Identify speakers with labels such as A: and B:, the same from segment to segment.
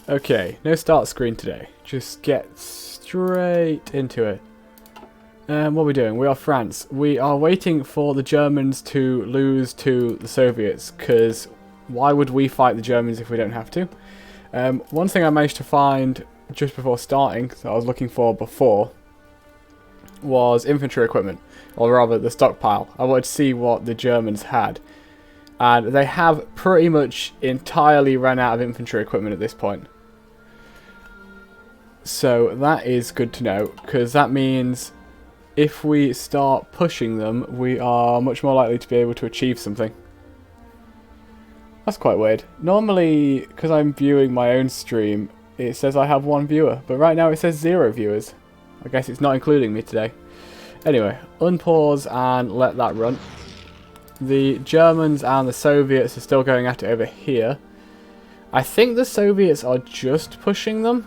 A: Okay, no start screen today. Just get straight into it. What are we doing? We are France. We are waiting for the Germans to lose to the Soviets, because why would we fight the Germans if we don't have to? One thing I managed to find just before starting, that I was looking for before, was infantry equipment, or rather the stockpile. I wanted to see what the Germans had, and they have pretty much entirely run out of infantry equipment at this point. So that is good to know, because that means if we start pushing them, we are much more likely to be able to achieve something. That's quite weird. Normally, because I'm viewing my own stream, it says I have 1 viewer, but right now it says 0 viewers. I guess it's not including me today. Anyway, unpause and let that run. The Germans and the Soviets are still going at it over here. I think the Soviets are just pushing them.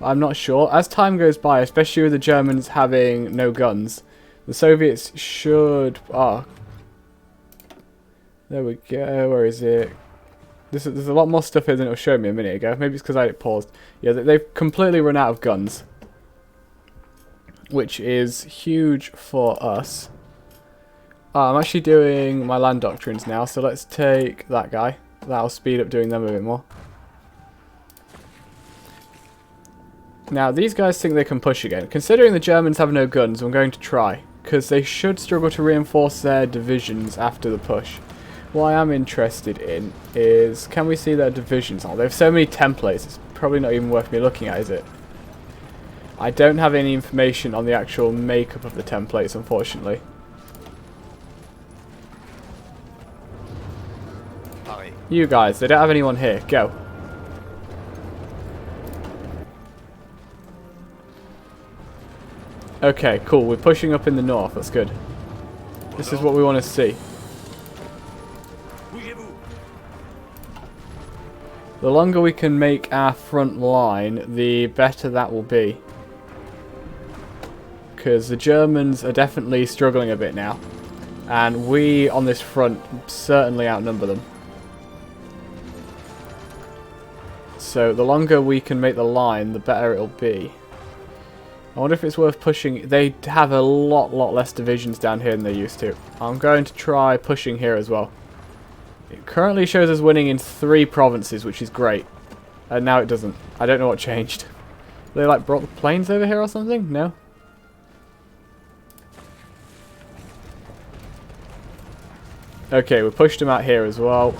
A: I'm not sure. As time goes by, especially with the Germans having no guns, the Soviets should... Oh, there we go. Where is it? There's a lot more stuff here than it was showing me a minute ago. Maybe it's because I had it paused. Yeah, they've completely run out of guns, which is huge for us. I'm actually doing my land doctrines now, so let's take that guy. That'll speed up doing them a bit more. Now, these guys think they can push again. Considering the Germans have no guns, I'm going to try, because they should struggle to reinforce their divisions after the push. What I am interested in is, can we see their divisions? Oh, they have so many templates, it's probably not even worth me looking at, is it? I don't have any information on the actual makeup of the templates, unfortunately. You guys, they don't have anyone here. Go. Okay, cool. We're pushing up in the north. That's good. This is what we want to see. The longer we can make our front line, the better that will be. Because the Germans are definitely struggling a bit now. And we, on this front, certainly outnumber them. So the longer we can make the line, the better it'll be. I wonder if it's worth pushing. They have a lot less divisions down here than they used to. I'm going to try pushing here as well. It currently shows us winning in 3 provinces, which is great. And now it doesn't. I don't know what changed. They like brought the planes over here or something? No? Okay, we pushed them out here as well.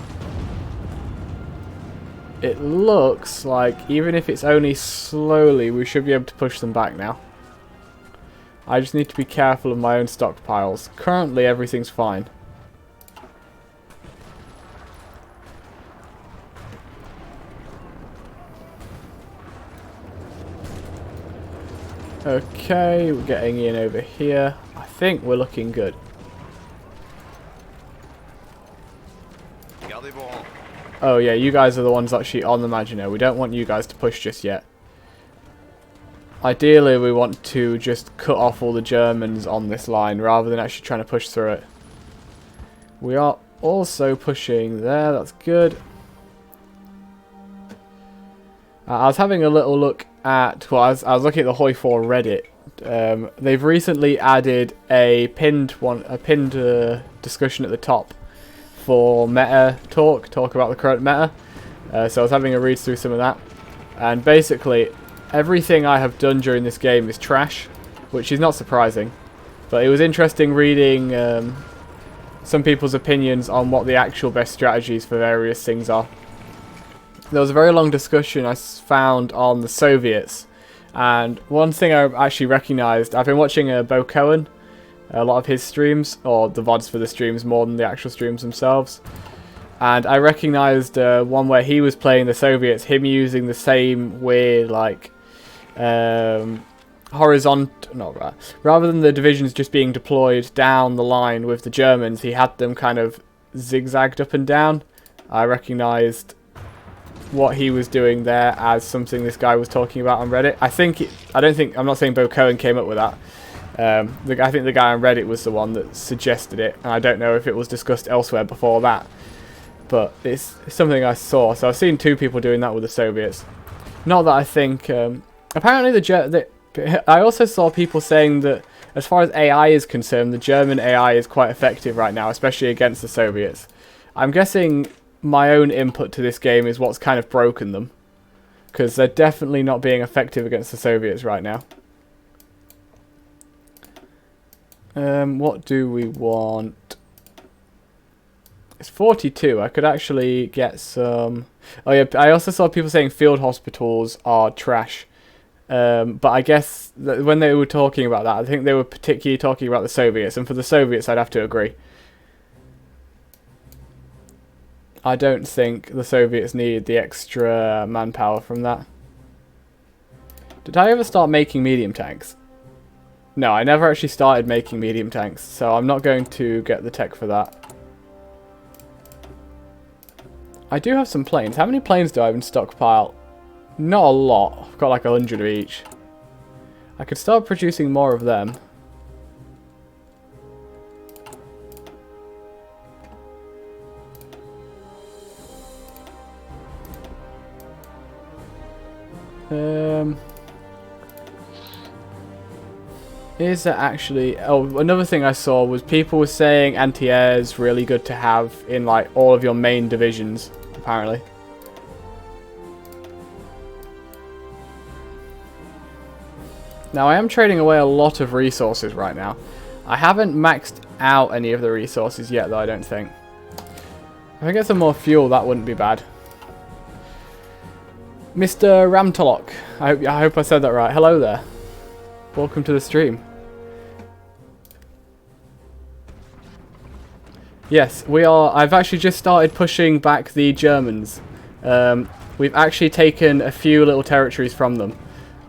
A: It looks like, even if it's only slowly, we should be able to push them back now. I just need to be careful of my own stockpiles. Currently, everything's fine. Okay, we're getting in over here. I think we're looking good. Oh yeah, you guys are the ones actually on the Maginot. We don't want you guys to push just yet. Ideally, we want to just cut off all the Germans on this line rather than actually trying to push through it. We are also pushing there. That's good. I was having a little look at... Well, I was looking at the HOI4 Reddit. They've recently added a pinned discussion at the top for meta talk about the current meta. So I was having a read through some of that, and basically everything I have done during this game is trash, which is not surprising, but it was interesting reading some people's opinions on what the actual best strategies for various things are. There was a very long discussion I found on the Soviets, and one thing I actually recognised, I've been watching Bo Cohen, a lot of his streams, or the VODs for the streams more than the actual streams themselves. And I recognised one where he was playing the Soviets, him using the same weird, like, horizontal, not right. Rather than the divisions just being deployed down the line with the Germans, he had them kind of zigzagged up and down. I recognised what he was doing there as something this guy was talking about on Reddit. I'm not saying Bo Cohen came up with that. I think the guy on Reddit was the one that suggested it, and I don't know if it was discussed elsewhere before that. But it's something I saw. So I've seen 2 people doing that with the Soviets. Not that I think... apparently I also saw people saying that as far as AI is concerned, the German AI is quite effective right now, especially against the Soviets. I'm guessing my own input to this game is what's kind of broken them. Because they're definitely not being effective against the Soviets right now. What do we want? It's 42. I could actually get some... Oh yeah, I also saw people saying field hospitals are trash. But I guess when they were talking about that, I think they were particularly talking about the Soviets. And for the Soviets, I'd have to agree. I don't think the Soviets need the extra manpower from that. Did I ever start making medium tanks? No, I never actually started making medium tanks, so I'm not going to get the tech for that. I do have some planes. How many planes do I have in stockpile? Not a lot. I've got like 100 of each. I could start producing more of them. Is there actually... Oh, another thing I saw was people were saying anti-air is really good to have in like all of your main divisions, apparently. Now I am trading away a lot of resources right now. I haven't maxed out any of the resources yet though, I don't think. If I get some more fuel, that wouldn't be bad. Mr. Ramtalok, I hope I said that right. Hello there. Welcome to the stream. Yes, we are. I've actually just started pushing back the Germans. We've actually taken a few little territories from them.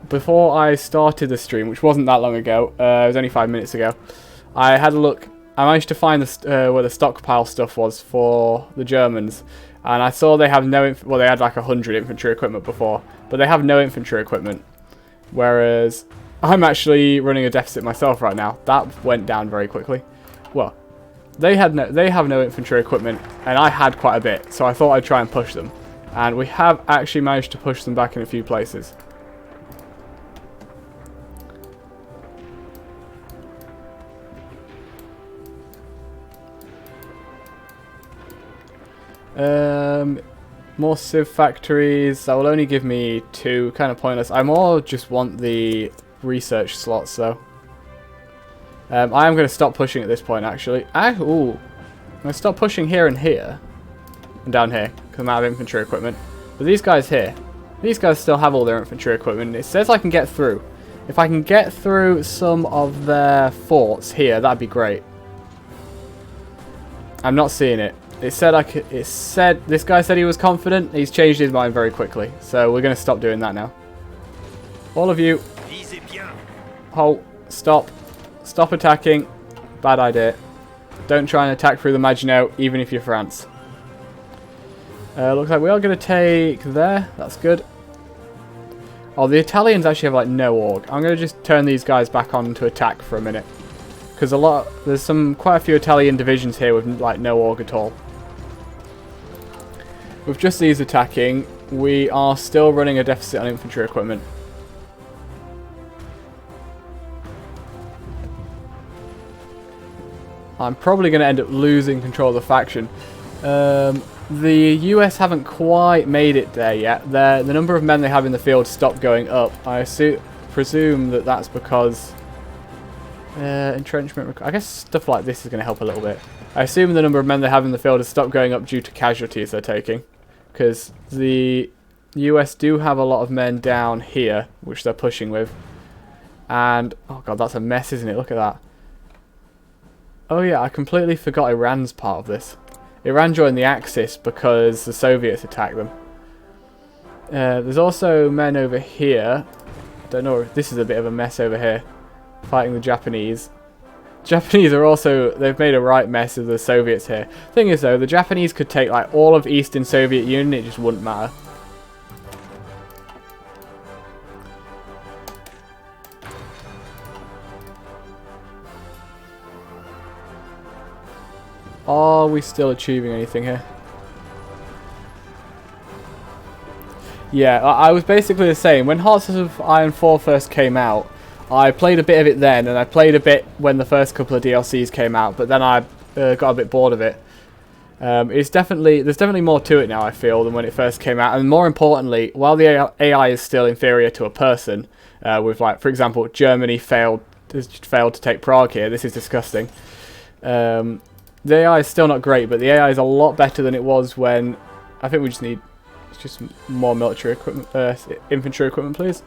A: Before I started the stream, which wasn't that long ago, it was only 5 minutes ago, I had a look. I managed to find where the stockpile stuff was for the Germans. And I saw they have no... Well, they had like 100 infantry equipment before. But they have no infantry equipment. Whereas... I'm actually running a deficit myself right now. That went down very quickly. Well, they have no infantry equipment, and I had quite a bit, so I thought I'd try and push them. And we have actually managed to push them back in a few places. More civ factories. That will only give me 2, kind of pointless. I more just want the research slots though. I am going to stop pushing at this point actually. I'm going to stop pushing here and here. And down here, because I'm out of infantry equipment. But these guys here, these guys still have all their infantry equipment. It says I can get through. If I can get through some of their forts here, that'd be great. I'm not seeing it. It said this guy said he was confident. He's changed his mind very quickly. So we're going to stop doing that now. All of you. Halt. Stop. Stop attacking. Bad idea. Don't try and attack through the Maginot, even if you're France. Looks like we are going to take there. That's good. Oh, the Italians actually have like no org. I'm going to just turn these guys back on to attack for a minute. Because there's quite a few Italian divisions here with like no org at all. With just these attacking, we are still running a deficit on infantry equipment. I'm probably going to end up losing control of the faction. The US haven't quite made it there yet. The number of men they have in the field stopped going up. I presume that that's because entrenchment. I guess stuff like this is going to help a little bit. I assume the number of men they have in the field has stopped going up due to casualties they're taking, because the US do have a lot of men down here, which they're pushing with. And oh god, that's a mess, isn't it? Look at that. Oh yeah, I completely forgot Iran's part of this. Iran joined the Axis because the Soviets attacked them. There's also men over here. Don't know, this is a bit of a mess over here. Fighting the Japanese. Japanese are also, they've made a right mess of the Soviets here. Thing is though, the Japanese could take like all of Eastern Soviet Union, it just wouldn't matter. Are we still achieving anything here? Yeah, I was basically the same. When Hearts of Iron 4 first came out, I played a bit of it then, and I played a bit when the first couple of DLCs came out, but then I got a bit bored of it. There's definitely more to it now, I feel, than when it first came out, and more importantly, while the AI is still inferior to a person, with, like, for example, Germany failed to take Prague here. This is disgusting. The AI is still not great, but the AI is a lot better than it was when... I think we just need just more military equipment, infantry equipment, please.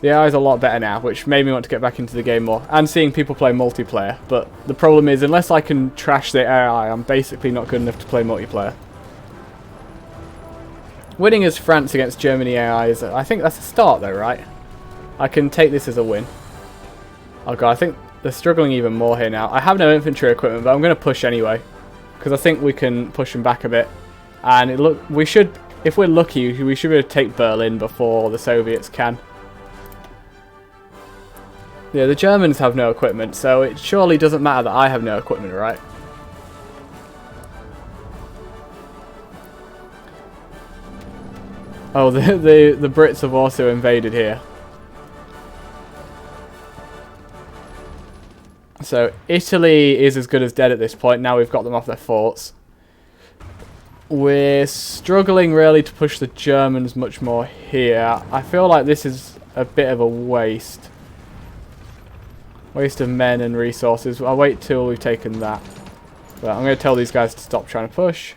A: The AI is a lot better now, which made me want to get back into the game more, and seeing people play multiplayer. But the problem is, unless I can trash the AI, I'm basically not good enough to play multiplayer. Winning as France against Germany AI is, I think that's a start though, right? I can take this as a win. Oh god, I think they're struggling even more here now. I have no infantry equipment, but I'm going to push anyway, because I think we can push them back a bit. And we should, if we're lucky, we should be able to take Berlin before the Soviets can. Yeah, the Germans have no equipment, so it surely doesn't matter that I have no equipment, right? Oh, the Brits have also invaded here. So Italy is as good as dead at this point. Now we've got them off their forts. We're struggling really to push the Germans much more here. I feel like this is a bit of a waste. Waste of men and resources. I'll wait till we've taken that. But I'm going to tell these guys to stop trying to push.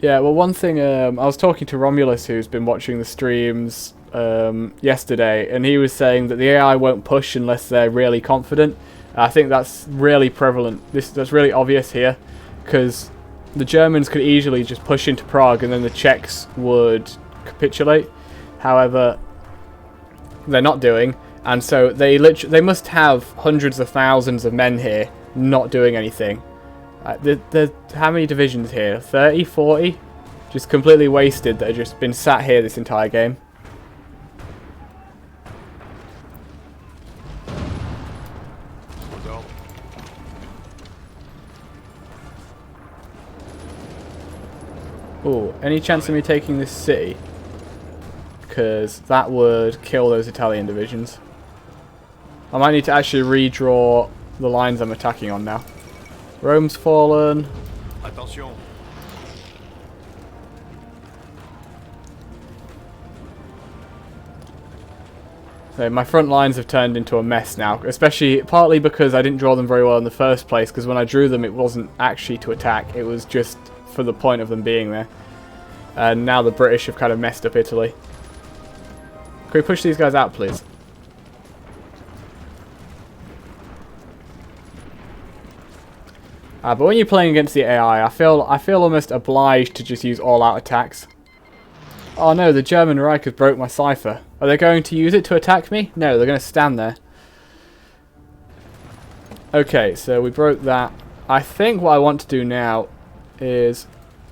A: Yeah, well, one thing, I was talking to Romulus, who's been watching the streams yesterday, and he was saying that the AI won't push unless they're really confident. I think that's really prevalent. That's really obvious here, because the Germans could easily just push into Prague and then the Czechs would capitulate. However, they're not doing, and so they must have hundreds of thousands of men here not doing anything. How many divisions here? 30, 40? Just completely wasted that have just been sat here this entire game. Oh, any chance of me taking this city? Because that would kill those Italian divisions. I might need to actually redraw the lines I'm attacking on now. Rome's fallen. Attention. So my front lines have turned into a mess now, especially partly because I didn't draw them very well in the first place, because when I drew them it wasn't actually to attack, it was just for the point of them being there. And now the British have kind of messed up Italy. Can we push these guys out, please? But when you're playing against the AI, I feel almost obliged to just use all-out attacks. Oh no, the German Reich has broke my cipher. Are they going to use it to attack me? No, they're going to stand there. Okay, so we broke that. I think what I want to do now is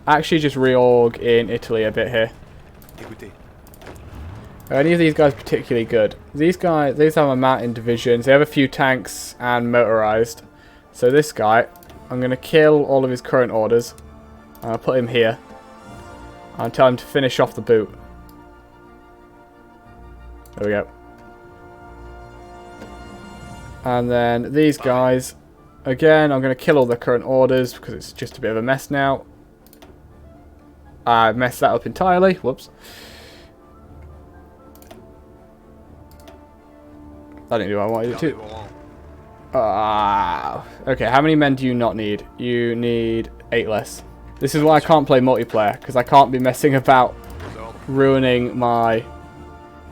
A: actually just reorg in Italy a bit here. Are any of these guys particularly good? These have a mountain divisions. They have a few tanks and motorized. So this guy, I'm going to kill all of his current orders. I'll put him here. I'll tell him to finish off the boot. There we go. And then these guys, again, I'm going to kill all their current orders because it's just a bit of a mess now. I messed that up entirely. Whoops. I didn't do what I wanted it to. Okay, how many men do you not need? You need 8 less. This is why I can't play multiplayer, because I can't be messing about ruining my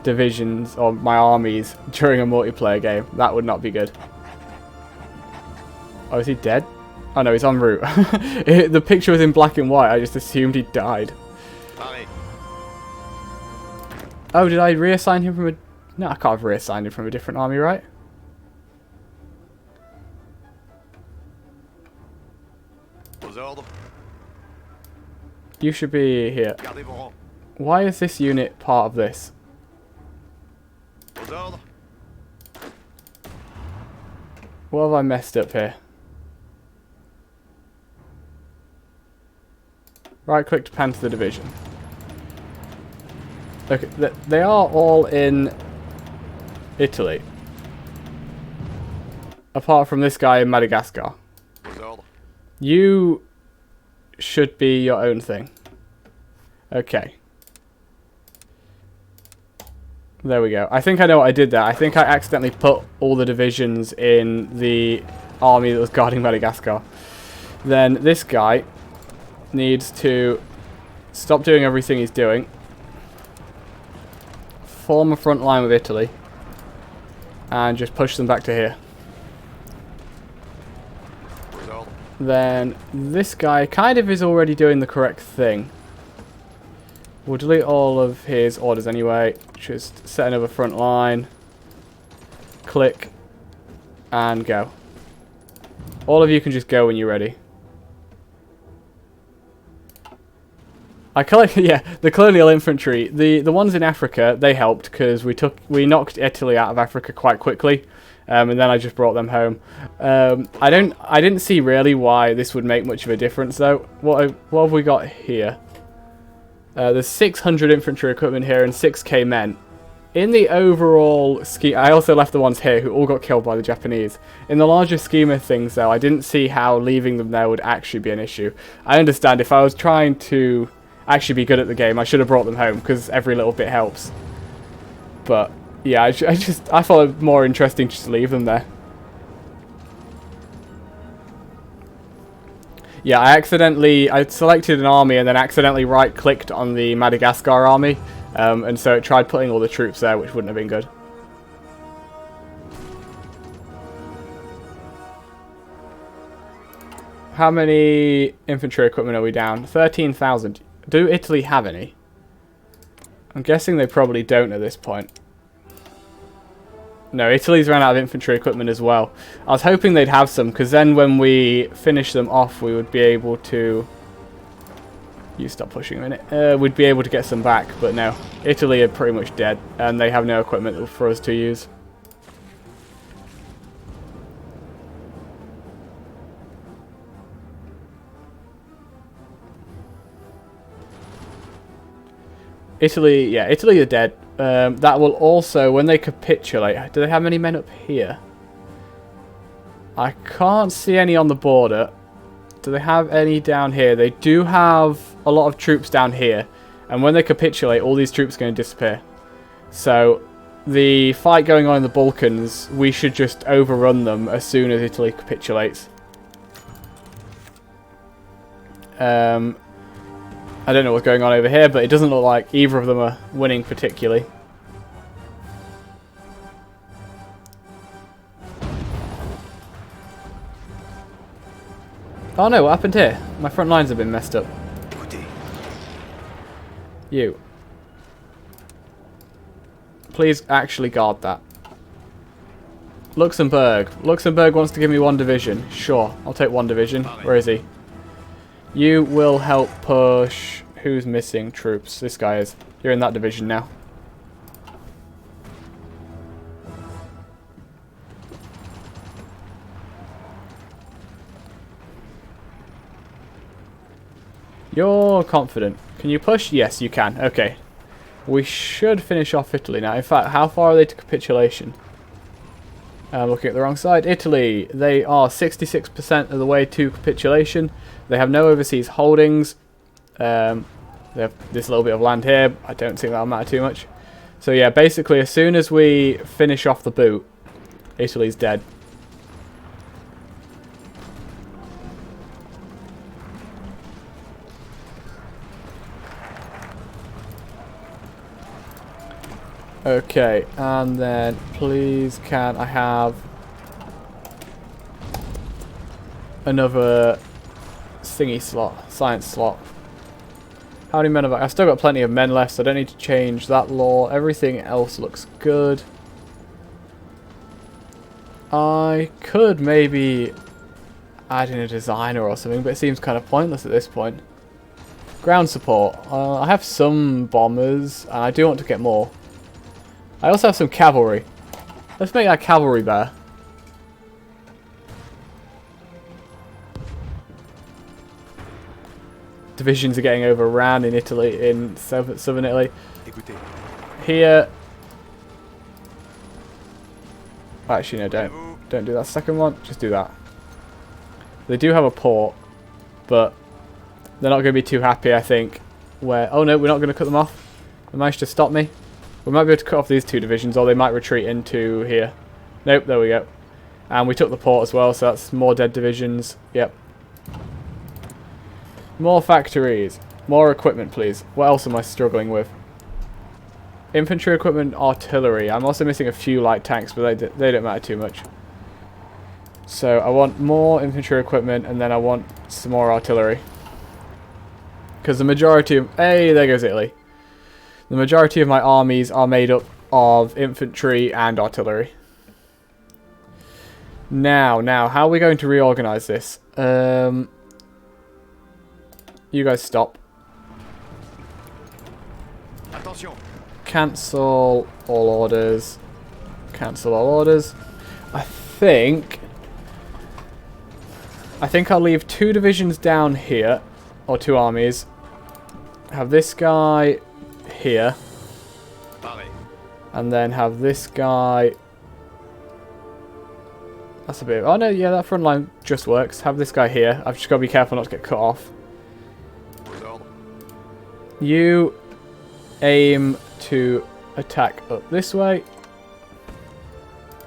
A: divisions or my armies during a multiplayer game. That would not be good. Oh, is he dead? Oh no, he's en route. The picture was in black and white. I just assumed he died. Oh, did I reassign him from a... No, I can't have reassigned him from a different army, right? You should be here. Why is this unit part of this? What have I messed up here? Right click to pan to the division. Okay, they are all in Italy. Apart from this guy in Madagascar. You should be your own thing. Okay. There we go. I think I know what I did there. I think I accidentally put all the divisions in the army that was guarding Madagascar. Then this guy needs to stop doing everything he's doing. Form a front line with Italy. And just push them back to here. Then this guy kind of is already doing the correct thing. We'll delete all of his orders anyway. Just set another front line. Click. And go. All of you can just go when you're ready. Yeah, the colonial infantry. The ones in Africa, they helped because we knocked Italy out of Africa quite quickly. And then I just brought them home. I didn't see really why this would make much of a difference though. What have we got here? There's 600 infantry equipment here and 6k men. In the overall scheme, I also left the ones here who all got killed by the Japanese. In the larger scheme of things though, I didn't see how leaving them there would actually be an issue. I understand if I was trying to actually be good at the game, I should have brought them home because every little bit helps. But yeah, I thought it more interesting just to leave them there. Yeah, I selected an army and then accidentally right-clicked on the Madagascar army, and so it tried putting all the troops there, which wouldn't have been good. How many infantry equipment are we down? 13,000. Do Italy have any? I'm guessing they probably don't at this point. No, Italy's ran out of infantry equipment as well. I was hoping they'd have some, because then when we finish them off, we would be able to... You stop pushing a minute. We'd be able to get some back, but no. Italy are pretty much dead, and they have no equipment for us to use. Italy are dead. That will also, when they capitulate, do they have many men up here? I can't see any on the border. Do they have any down here? They do have a lot of troops down here. And when they capitulate, all these troops are going to disappear. So, the fight going on in the Balkans, we should just overrun them as soon as Italy capitulates. I don't know what's going on over here, but it doesn't look like either of them are winning particularly. Oh no, what happened here? My front lines have been messed up. You. Please actually guard that. Luxembourg. Luxembourg wants to give me one division. Sure, I'll take one division. Where is he? You will help push... Who's missing troops? This guy is. You're in that division now. You're confident. Can you push? Yes, you can. Okay. We should finish off Italy now. In fact, how far are they to capitulation? Looking at the wrong side. Italy. They are 66% of the way to capitulation. They have no overseas holdings. They have this little bit of land here. I don't think that'll matter too much. So yeah, basically as soon as we finish off the boot, Italy's dead. Okay, and then please can I have another thingy slot, science slot. How many men have I've still got plenty of men left, so I don't need to change that law. Everything else looks good. I could maybe add in a designer or something, but it seems kind of pointless at this point. Ground support. I have some bombers, and I do want to get more. I also have some cavalry. Let's make that cavalry bear. divisions are getting overran in Italy, in southern Italy. Here. Actually, no, don't do that second one. Just do that. They do have a port, but they're not going to be too happy, I think. Where? Oh no, we're not going to cut them off. They managed to stop me. We might be able to cut off these two divisions, or they might retreat into here. Nope, there we go. And we took the port as well, so that's more dead divisions. Yep. More factories. More equipment, please. What else am I struggling with? Infantry equipment, artillery. I'm also missing a few light tanks, but they don't matter too much. So I want more infantry equipment, and then I want some more artillery. Because the majority of... Hey, there goes Italy. The majority of my armies are made up of infantry and artillery. Now, how are we going to reorganize this? You guys stop.
B: Attention.
A: Cancel all orders. Cancel all orders. I think I'll leave 2 divisions down here, or 2 armies. Have this guy here, and then have this guy. That's a bit. Oh no, yeah, that front line just works. Have this guy here. I've just got to be careful not to get cut off. You aim to attack up this way.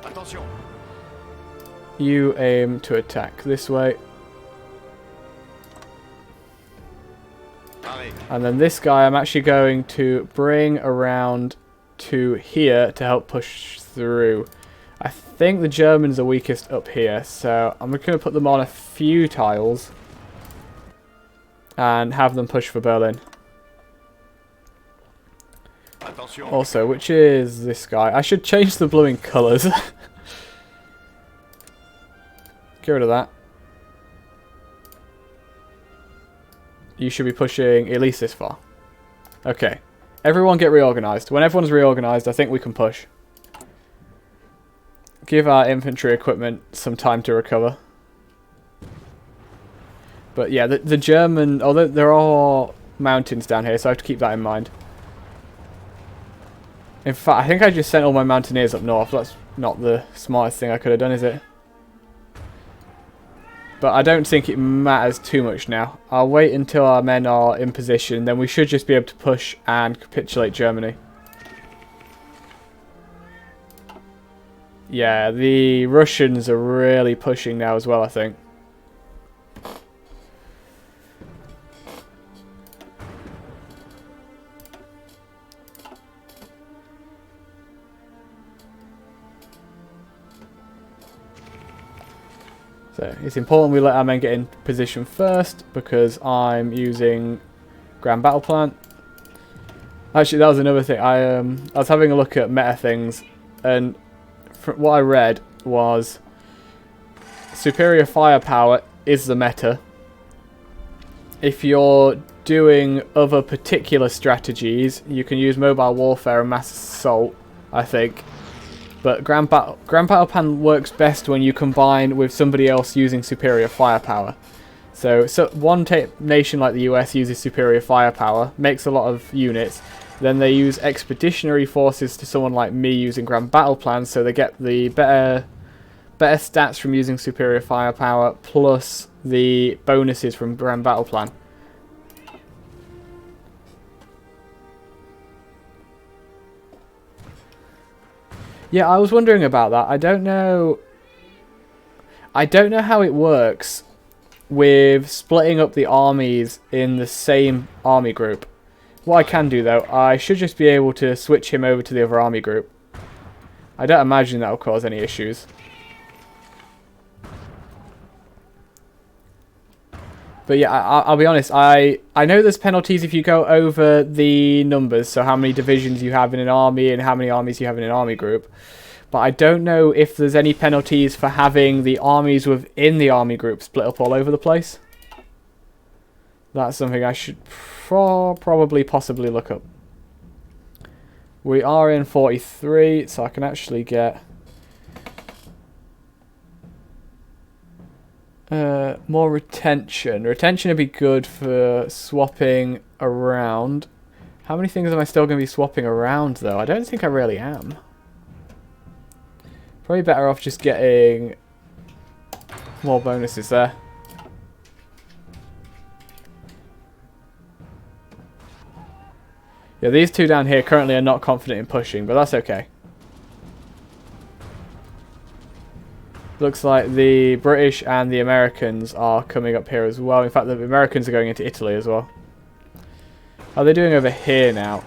B: Attention.
A: You aim to attack this way. And then this guy I'm actually going to bring around to here to help push through. I think the Germans are weakest up here, so I'm going to put them on a few tiles and have them push for Berlin.
B: Attention.
A: Also, which is this guy? I should change the blue in colours. Get rid of that. You should be pushing at least this far. Okay. Everyone get reorganised. When everyone's reorganised, I think we can push. Give our infantry equipment some time to recover. But yeah, the German... Although there are mountains down here, so I have to keep that in mind. In fact, I think I just sent all my mountaineers up north. That's not the smartest thing I could have done, is it? But I don't think it matters too much now. I'll wait until our men are in position, then we should just be able to push and capitulate Germany. Yeah, the Russians are really pushing now as well, I think. So it's important we let our men get in position first, because I'm using Grand Battle Plan. Actually, that was another thing. I was having a look at meta things, and what I read was superior firepower is the meta. If you're doing other particular strategies, you can use mobile warfare and mass assault, I think. But Grand Battle Plan works best when you combine with somebody else using superior firepower. So one nation like the US uses superior firepower, makes a lot of units. Then they use expeditionary forces to someone like me using Grand Battle Plan, so they get the better stats from using superior firepower, plus the bonuses from Grand Battle Plan. Yeah, I was wondering about that. I don't know how it works with splitting up the armies in the same army group. What I can do, though, I should just be able to switch him over to the other army group. I don't imagine that will cause any issues. But yeah, I'll be honest, I know there's penalties if you go over the numbers, so how many divisions you have in an army and how many armies you have in an army group. But I don't know if there's any penalties for having the armies within the army group split up all over the place. That's something I should probably possibly look up. We are in 43, so I can actually get... More retention. Retention would be good for swapping around. How many things am I still going to be swapping around, though? I don't think I really am. Probably better off just getting more bonuses there. Yeah, these two down here currently are not confident in pushing, but that's okay. Looks like the British and the Americans are coming up here as well. In fact, the Americans are going into Italy as well. How are they doing over here now?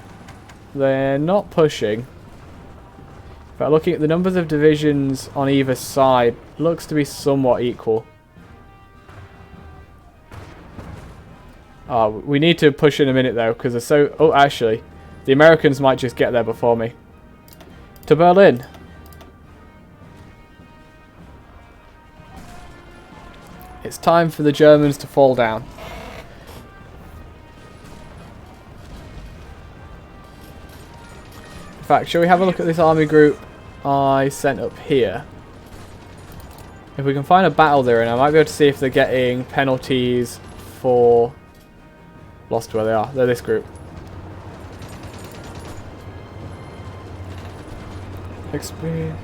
A: They're not pushing. But looking at the numbers of divisions on either side, looks to be somewhat equal. Oh, we need to push in a minute though, because they're so... Oh, actually, the Americans might just get there before me. To Berlin. It's time for the Germans to fall down. In fact, shall we have a look at this army group I sent up here? If we can find a battle there, and I might be able to see if they're getting penalties for... Lost where they are. They're this group. Experience.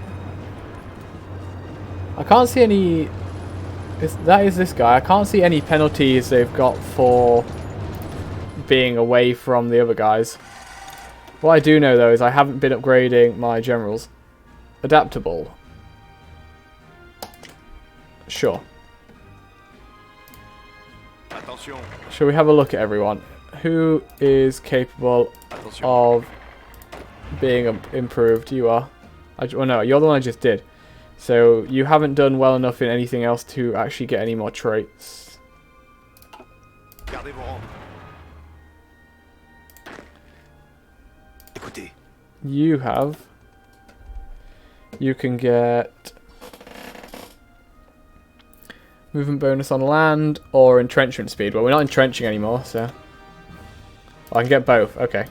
A: I can't see any... That is this guy. I can't see any penalties they've got for being away from the other guys. What I do know though is I haven't been upgrading my generals. Adaptable. Sure.
B: Attention.
A: Shall we have a look at everyone? Who is capable
B: Attention.
A: of being improved? You are. Well, no, you're the one I just did. So you haven't done well enough in anything else to actually get any more traits.
B: Gardez vos rangs. Écoutez.
A: You have. You can get movement bonus on land or entrenchment speed. Well, we're not entrenching anymore, so I can get both. Okay.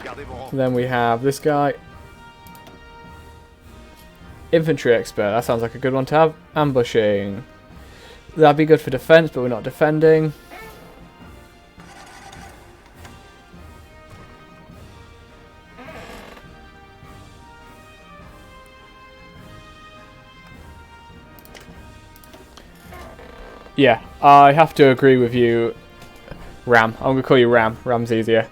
B: Gardez vos rangs.
A: Then we have this guy. Infantry expert, that sounds like a good one to have. Ambushing. That'd be good for defense, but we're not defending. Yeah, I have to agree with you, Ram. I'm going to call you Ram. Ram's easier.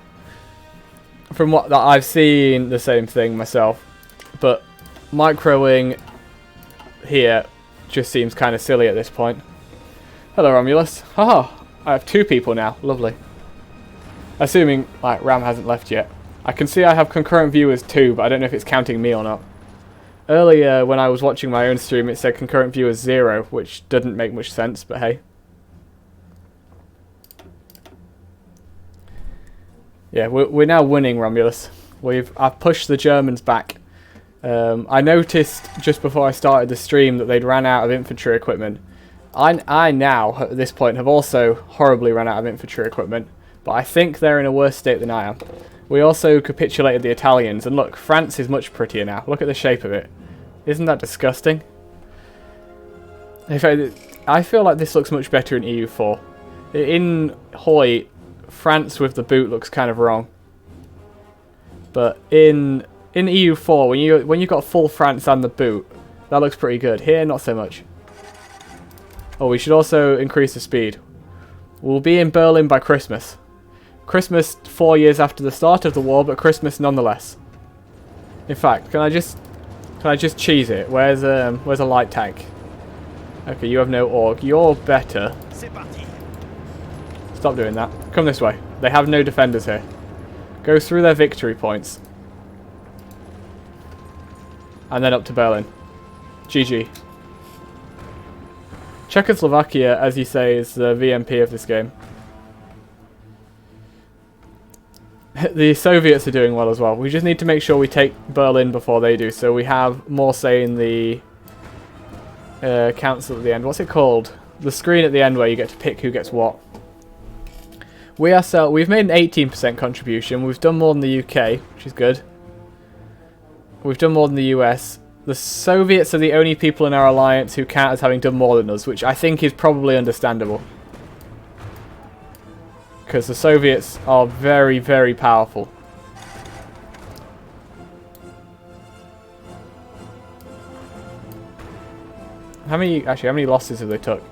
A: From what I've seen, the same thing myself. But microing here just seems kind of silly at this point. Hello, Romulus. Haha, I have two people now. Lovely. Assuming like Ram hasn't left yet. I can see I have concurrent viewers too, but I don't know if it's counting me or not. Earlier, when I was watching my own stream, it said concurrent viewers 0, which didn't make much sense, but hey. Yeah, we're now winning, Romulus. I've pushed the Germans back. I noticed just before I started the stream that they'd ran out of infantry equipment. I now, at this point, have also horribly run out of infantry equipment, but I think they're in a worse state than I am. We also capitulated the Italians, and look, France is much prettier now. Look at the shape of it. Isn't that disgusting? In fact, I feel like this looks much better in EU4. In HOI, France with the boot looks kind of wrong. But in EU4, when you've got full France and the boot, that looks pretty good. Here, not so much. Oh, we should also increase the speed. We'll be in Berlin by Christmas. Christmas 4 years after the start of the war, but Christmas nonetheless. In fact, can I just cheese it? Where's a light tank? Okay, you have no org. You're better.
B: C'est parti.
A: Stop doing that. Come this way. They have no defenders here. Go through their victory points. And then up to Berlin. GG. Czechoslovakia, as you say, is the VMP of this game. The Soviets are doing well as well. We just need to make sure we take Berlin before they do, so we have more say in the council at the end. What's it called? The screen at the end where you get to pick who gets what. We've made an 18% contribution. We've done more than the UK, which is good. We've done more than the US. the Soviets are the only people in our alliance who count as having done more than us, which I think is probably understandable. Because the Soviets are very, very powerful. How many losses have they took?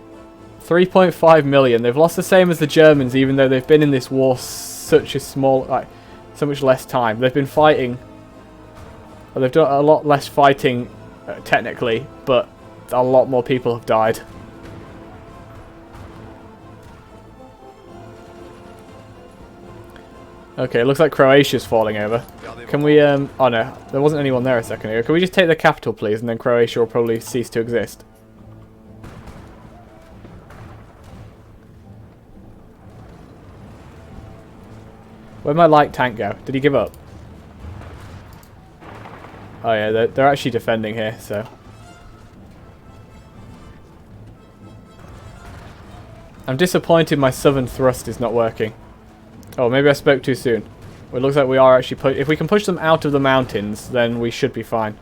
A: 3.5 million. They've lost the same as the Germans, even though they've been in this war such a small, like, so much less time. They've been fighting. Well, they've done a lot less fighting, technically, but a lot more people have died. Okay, it looks like Croatia's falling over. Can we, oh no, there wasn't anyone there a second ago. Can we just take the capital, please, and then Croatia will probably cease to exist? Where'd my light tank go? Did he give up? Oh yeah, they're actually defending here, so... I'm disappointed my southern thrust is not working. Oh, maybe I spoke too soon. Well, it looks like we are actually... If we can push them out of the mountains, then we should be fine.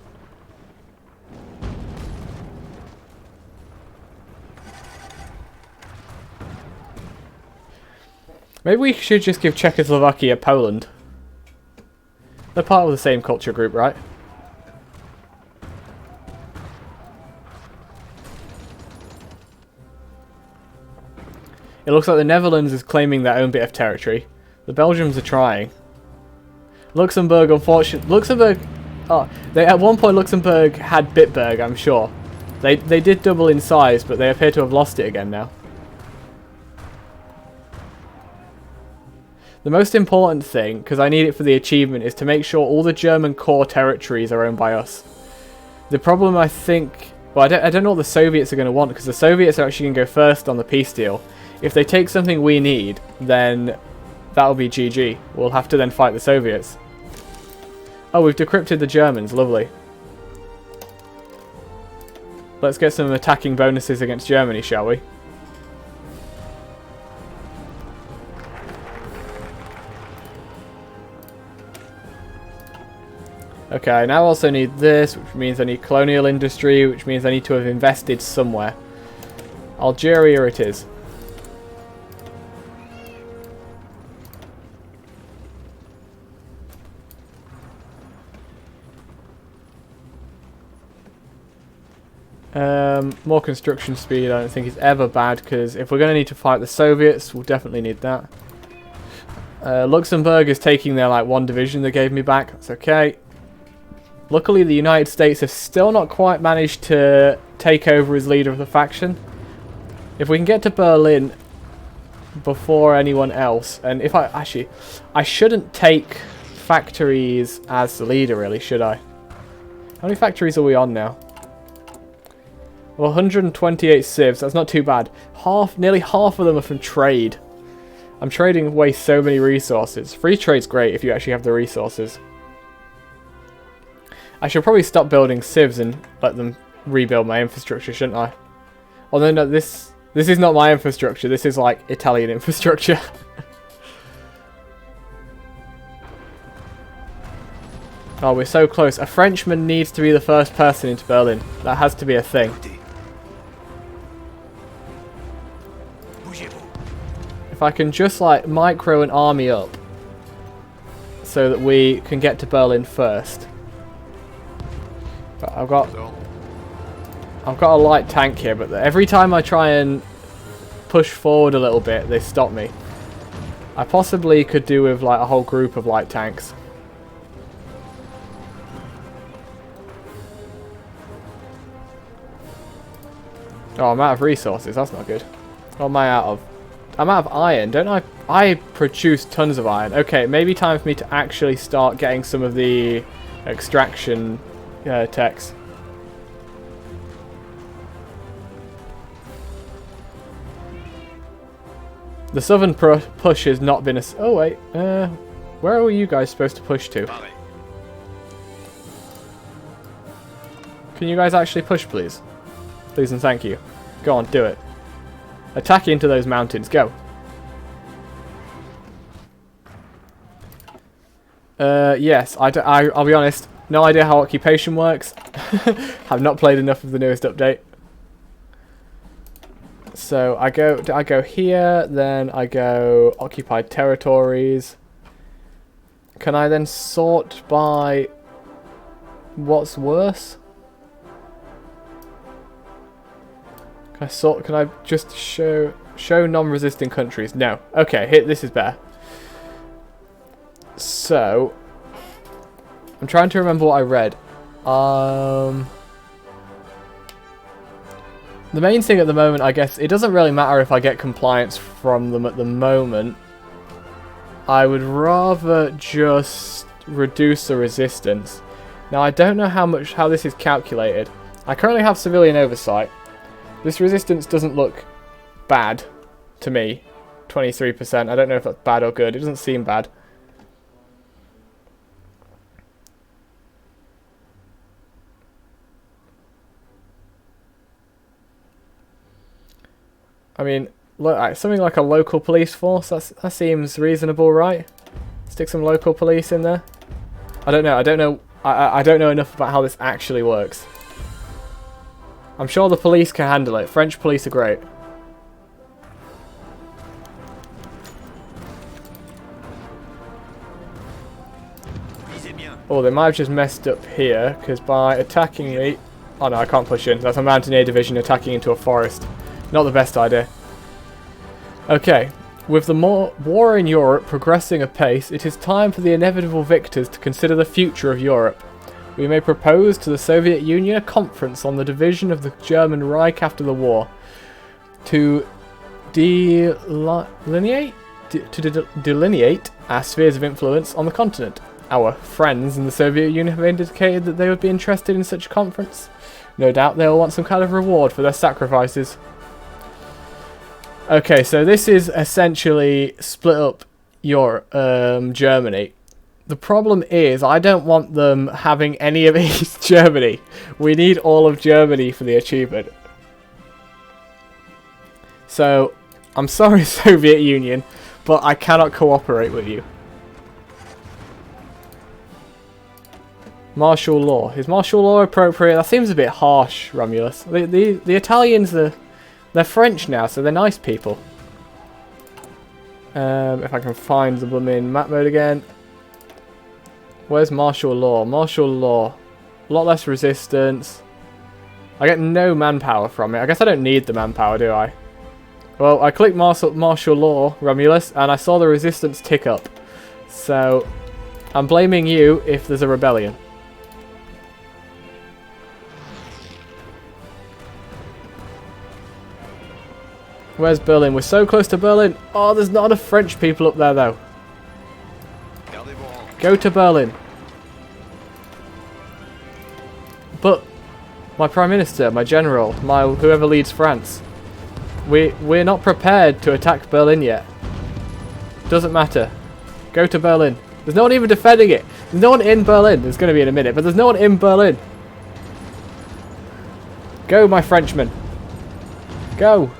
A: Maybe we should just give Czechoslovakia Poland. They're part of the same culture group, right? It looks like the Netherlands is claiming their own bit of territory. The Belgians are trying. Luxembourg, unfortunately... Luxembourg... Oh, at one point Luxembourg had Bitburg, I'm sure. They did double in size, but they appear to have lost it again now. The most important thing, because I need it for the achievement, is to make sure all the German core territories are owned by us. The problem, I think... Well, I don't know what the Soviets are going to want, because the Soviets are actually going to go first on the peace deal. If they take something we need, then that'll be GG. We'll have to then fight the Soviets. Oh, we've decrypted the Germans. Lovely. Let's get some attacking bonuses against Germany, shall we? Okay, I now also need this, which means I need colonial industry, which means I need to have invested somewhere. Algeria it is. More construction speed I don't think is ever bad, because if we're going to need to fight the Soviets, we'll definitely need that. Luxembourg is taking their like one division they gave me back. That's okay. Luckily the United States have still not quite managed to take over as leader of the faction. If we can get to Berlin before anyone else, and if I shouldn't take factories as the leader really, should I? How many factories are we on now? Well, 128 civs, that's not too bad. Nearly half of them are from trade. I'm trading away so many resources. Free trade's great if you actually have the resources. I should probably stop building civs and let them rebuild my infrastructure, shouldn't I? Although no, this is not my infrastructure, this is like Italian infrastructure. Oh, we're so close. A Frenchman needs to be the first person into Berlin. That has to be a thing. If I can just like micro an army up so that we can get to Berlin first. But I've got a light tank here, but every time I try and push forward a little bit, they stop me. I possibly could do with like a whole group of light tanks. Oh, I'm out of resources. That's not good. What am I out of? I'm out of iron, don't I? I produce tons of iron. Okay, it may be time for me to actually start getting some of the extraction techs. The southern push has not been a... Oh, wait. Where are you guys supposed to push to? Can you guys actually push, please? Please and thank you. Go on, do it. Attack into those mountains. Go. Yes, I'll be honest. No idea how occupation works. Have not played enough of the newest update. So I go here, then I go occupied territories. Can I then sort by what's worse? Can I just show non-resisting countries? No. Okay, here, this is better. So I'm trying to remember what I read. The main thing at the moment, I guess, it doesn't really matter if I get compliance from them at the moment. I would rather just reduce the resistance. Now, I don't know how this is calculated. I currently have civilian oversight. This resistance doesn't look bad to me. 23%. I don't know if that's bad or good. It doesn't seem bad. I mean, look, something like a local police force, that seems reasonable, right? Stick some local police in there. I don't know. I don't know enough about how this actually works. I'm sure the police can handle it. French police are great. Oh, they might have just messed up here, because by attacking me... Oh no, I can't push in. That's a mountaineer division attacking into a forest. Not the best idea. Okay, with the war in Europe progressing apace, it is time for the inevitable victors to consider the future of Europe. We may propose to the Soviet Union a conference on the division of the German Reich after the war, to delineate our spheres of influence on the continent. Our friends in the Soviet Union have indicated that they would be interested in such a conference. No doubt they will want some kind of reward for their sacrifices. Okay, so this is essentially split up Germany. The problem is I don't want them having any of East Germany. We need all of Germany for the achievement. So, I'm sorry Soviet Union, but I cannot cooperate with you. Martial law. Is martial law appropriate? That seems a bit harsh, Romulus. The Italians they're French now, so they're nice people. If I can find the blooming map mode again. Where's martial law? Martial law. A lot less resistance. I get no manpower from it. I guess I don't need the manpower, do I? Well, I clicked martial law, Romulus, and I saw the resistance tick up. So, I'm blaming you if there's a rebellion. Where's Berlin? We're so close to Berlin. Oh, there's not enough French people up there, though. Go to Berlin. But my Prime Minister, my General, whoever leads France, we're not prepared to attack Berlin yet. Doesn't matter. Go to Berlin. There's no one even defending it. There's no one in Berlin. There's going to be in a minute, but there's no one in Berlin. Go, my Frenchmen. Go.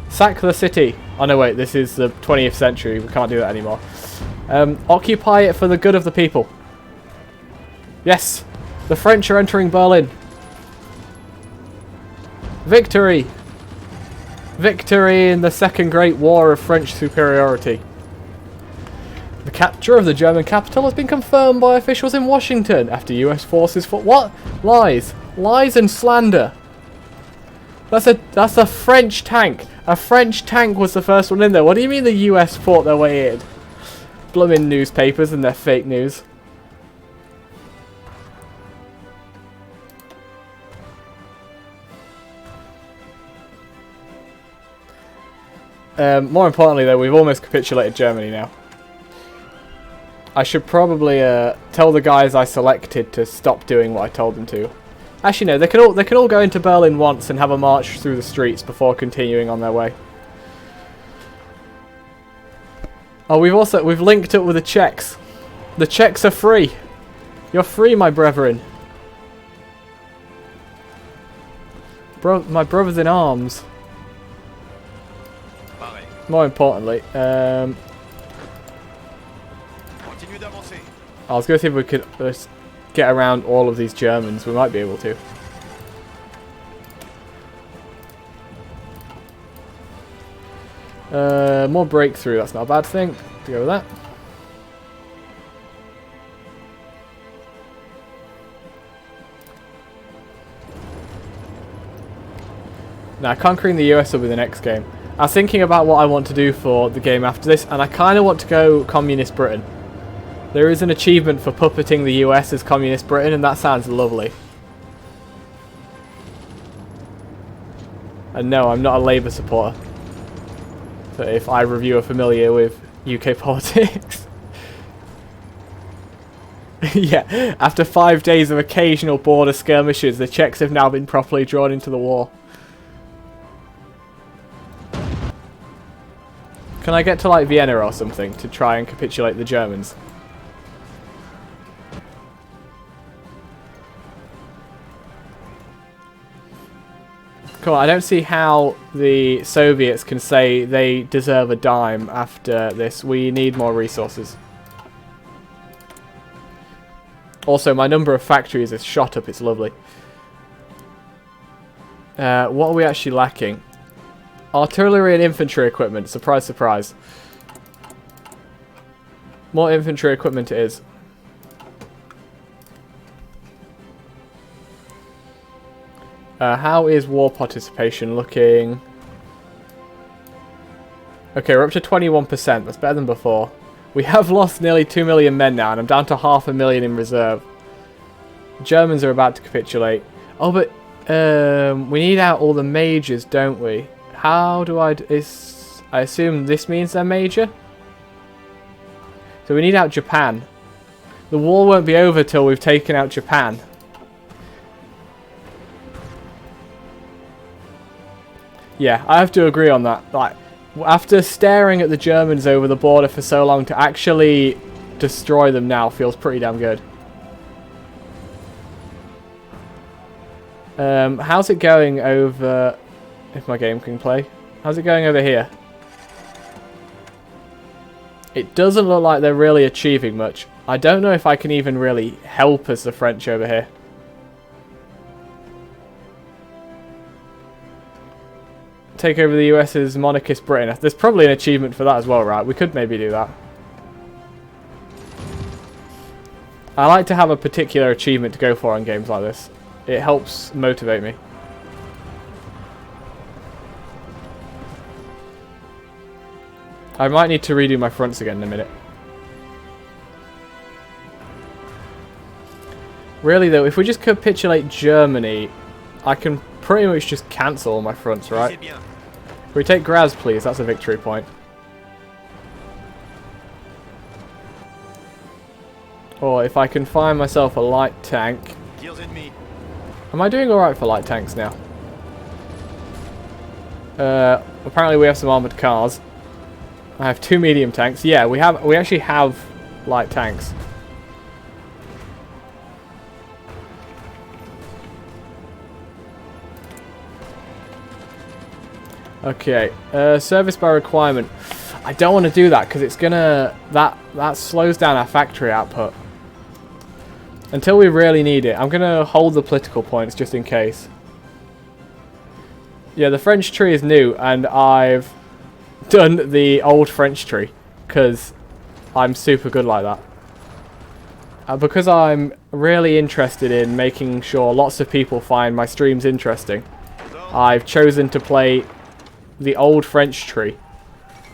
A: Sack the city. Oh no, wait, this is the 20th century. We can't do that anymore. Occupy it for the good of the people. Yes, the French are entering Berlin. Victory! Victory in the Second Great War of French superiority. The capture of the German capital has been confirmed by officials in Washington after US forces fought... What? Lies. Lies and slander. That's a French tank. A French tank was the first one in there. What do you mean the US fought their way in? Bloomin' newspapers and their fake news. More importantly though, we've almost capitulated Germany now. I should probably tell the guys I selected to stop doing what I told them to. Actually no, they can all go into Berlin once and have a march through the streets before continuing on their way. Oh, we've linked up with the Czechs. The Czechs are free. You're free, my brethren. My brothers in arms. More importantly, I was going to see if we could get around all of these Germans. We might be able to. More breakthrough, that's not a bad thing. To go with that. Now, conquering the US will be the next game. I was thinking about what I want to do for the game after this, and I kind of want to go Communist Britain. There is an achievement for puppeting the US as Communist Britain, and that sounds lovely. And no, I'm not a Labour supporter. So if I review are familiar with UK politics. Yeah, after 5 days of occasional border skirmishes, the Czechs have now been properly drawn into the war. Can I get to like Vienna or something to try and capitulate the Germans? Cool, I don't see how the Soviets can say they deserve a dime after this. We need more resources. Also, my number of factories is shot up, it's lovely. What are we actually lacking? Artillery and infantry equipment. Surprise, surprise. More infantry equipment it is. How is war participation looking? Okay, we're up to 21%. That's better than before. We have lost nearly 2 million men now, and I'm down to 500,000 in reserve. Germans are about to capitulate. Oh, but we need out all the majors, don't we? How do I assume this means they're major? So we need out Japan. The war won't be over till we've taken out Japan. Yeah, I have to agree on that. Like, after staring at the Germans over the border for so long, to actually destroy them now feels pretty damn good. How's it going over... If my game can play. How's it going over here? It doesn't look like they're really achieving much. I don't know if I can even really help as the French over here. Take over the US's monarchist Britain. There's probably an achievement for that as well, right? We could maybe do that. I like to have a particular achievement to go for in games like this. It helps motivate me. I might need to redo my fronts again in a minute. Really though, if we just capitulate Germany, I can pretty much just cancel all my fronts, right? Can we take Graz, please? That's a victory point. Or if I can find myself a light tank. Am I doing alright for light tanks now? Apparently we have some armoured cars. I have 2 medium tanks. Yeah, we actually have light tanks. Okay, service by requirement. I don't want to do that because it's gonna that slows down our factory output until we really need it. I'm gonna hold the political points just in case. Yeah, the French tree is new, and I've done the old French tree because I'm super good like that. Because I'm really interested in making sure lots of people find my streams interesting, I've chosen to play the old French tree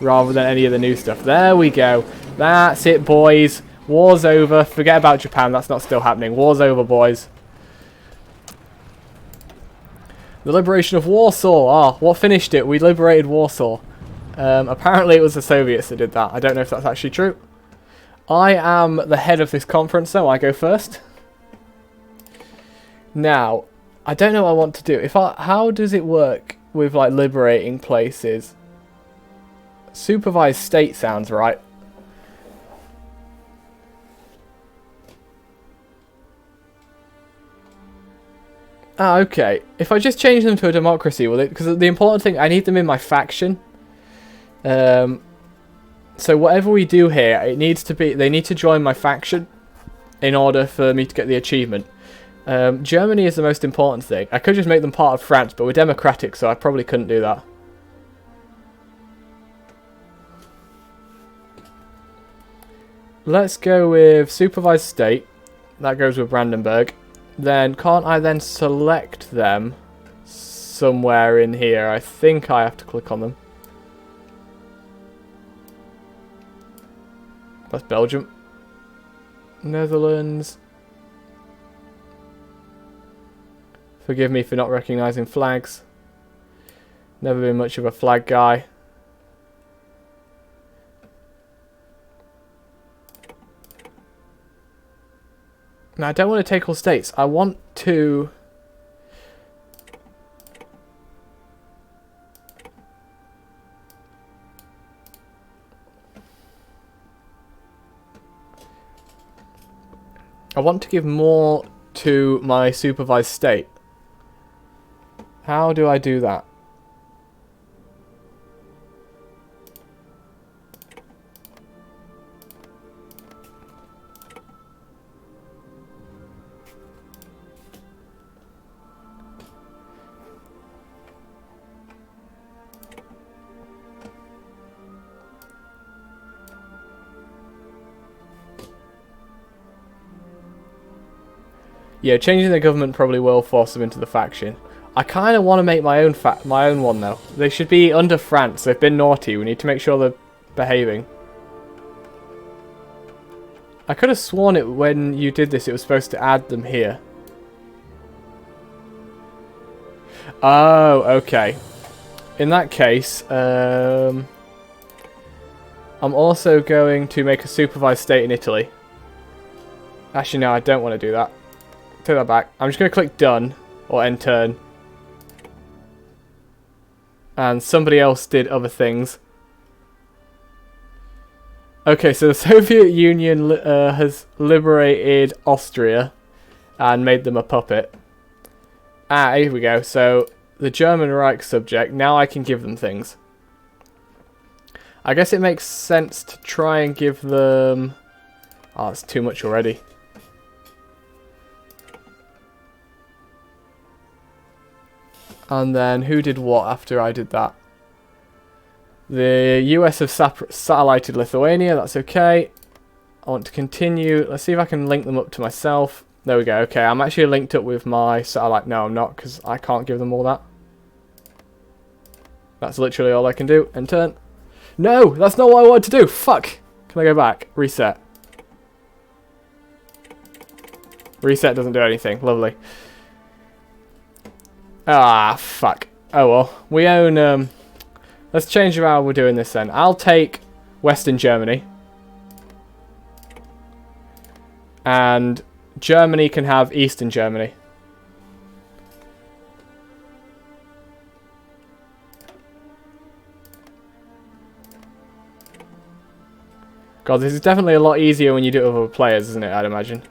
A: rather than any of the new stuff. There we go. That's it, boys. War's over. Forget about Japan. That's not still happening. War's over, boys. The liberation of Warsaw. Ah, what finished it? We liberated Warsaw. Apparently it was the Soviets that did that. I don't know if that's actually true. I am the head of this conference, so I go first. Now, I don't know what I want to do. How does it work with like liberating places? Supervised state sounds right. Ah, okay. If I just change them to a democracy, will it? Because the important thing, I need them in my faction. So whatever we do here, it needs to be. They need to join my faction. in order for me to get the achievement. Germany is the most important thing. I could just make them part of France, but we're democratic, so I probably couldn't do that. Let's go with supervised state. That goes with Brandenburg. Then can't I then select them somewhere in here? I think I have to click on them. That's Belgium. Netherlands. Forgive me for not recognising flags. Never been much of a flag guy. Now, I don't want to take all states. I want to... I want to give more to my supervised state. How do I do that? Yeah, changing the government probably will force them into the faction. I kind of want to make my own one though. They should be under France. They've been naughty. We need to make sure they're behaving. I could have sworn it when you did this. It was supposed to add them here. Oh, okay. In that case, I'm also going to make a supervised state in Italy. Actually, no, I don't want to do that. Take that back. I'm just going to click done or end turn. And somebody else did other things. Okay, so the Soviet Union has liberated Austria and made them a puppet. Ah, here we go. So the German Reich subject, now I can give them things. I guess it makes sense to try and give them... Oh, it's too much already. And then who did what after I did that? The US have satellited Lithuania, that's okay. I want to continue. Let's see if I can link them up to myself. There we go, okay. I'm actually linked up with my satellite. No, I'm not, because I can't give them all that. That's literally all I can do. End turn. No, that's not what I wanted to do. Fuck. Can I go back? Reset. Reset doesn't do anything. Lovely. Ah, fuck. Oh well. We own, let's change how we're doing this then. I'll take Western Germany. And Germany can have Eastern Germany. God, this is definitely a lot easier when you do it with other players, isn't it, I'd imagine.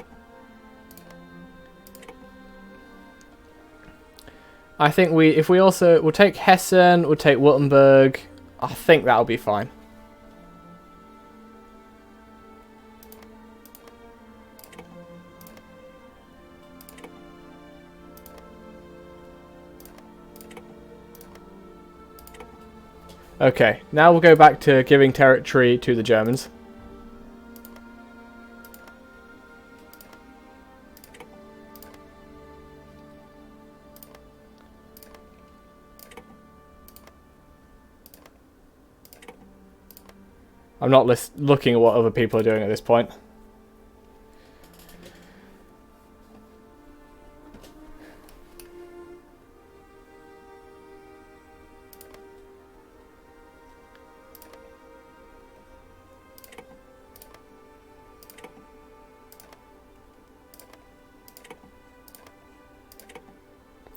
A: I think we'll take Hessen, we'll take Württemberg. I think that'll be fine. Okay, now we'll go back to giving territory to the Germans. I'm not looking at what other people are doing at this point.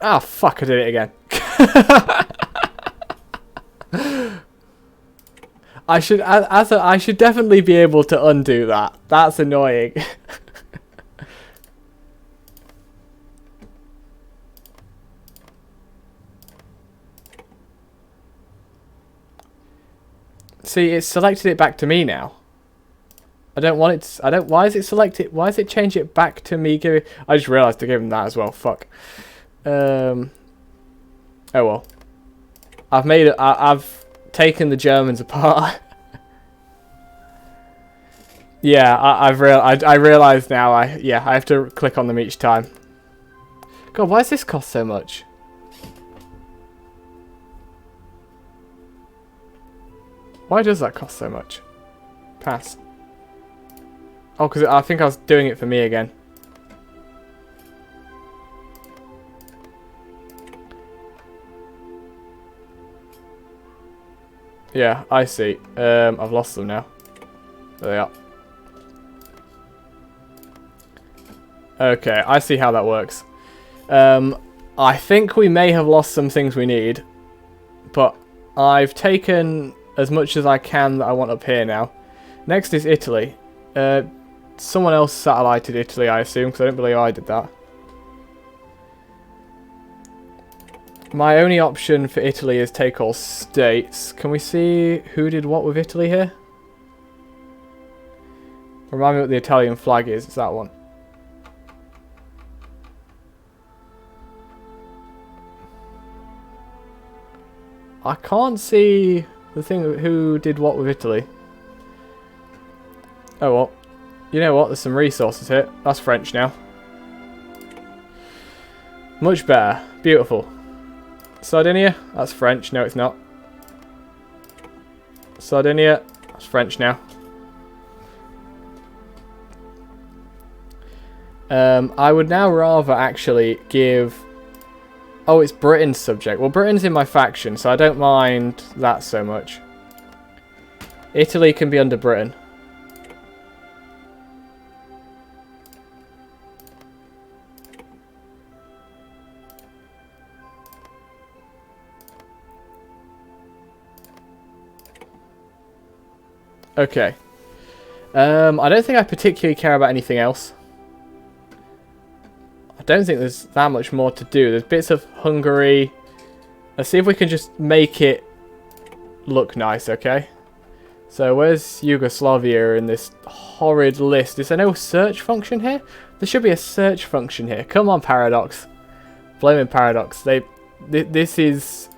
A: Ah, fuck, I did it again. I should definitely be able to undo that. That's annoying. See, it's selected it back to me now. I don't want it. I don't. Why is it selected? Why does it change it back to me giving? I just realised to give him that as well. Fuck. Oh well. I've made it. I've taken the Germans apart. Yeah, I realised now. I have to click on them each time. God, why does this cost so much? Why does that cost so much? Pass. Oh, because I think I was doing it for me again. Yeah, I see. I've lost them now. There they are. Okay, I see how that works. I think we may have lost some things we need, but I've taken as much as I can that I want up here now. Next is Italy. Someone else satellited Italy, I assume, because I don't believe I did that. My only option for Italy is take all states. Can we see who did what with Italy here? Remind me what the Italian flag is. It's that one. I can't see the thing who did what with Italy. Oh well. You know what? There's some resources here. That's French now. Much better. Beautiful. Sardinia? That's French. No, it's not. Sardinia? That's French now. I would now rather actually give... Oh, it's Britain's subject. Well, Britain's in my faction, so I don't mind that so much. Italy can be under Britain. Okay. I don't think I particularly care about anything else. I don't think there's that much more to do. There's bits of Hungary. Let's see if we can just make it look nice, okay? So where's Yugoslavia in this horrid list? Is there no search function here? There should be a search function here. Come on, Paradox. Blaming Paradox. This is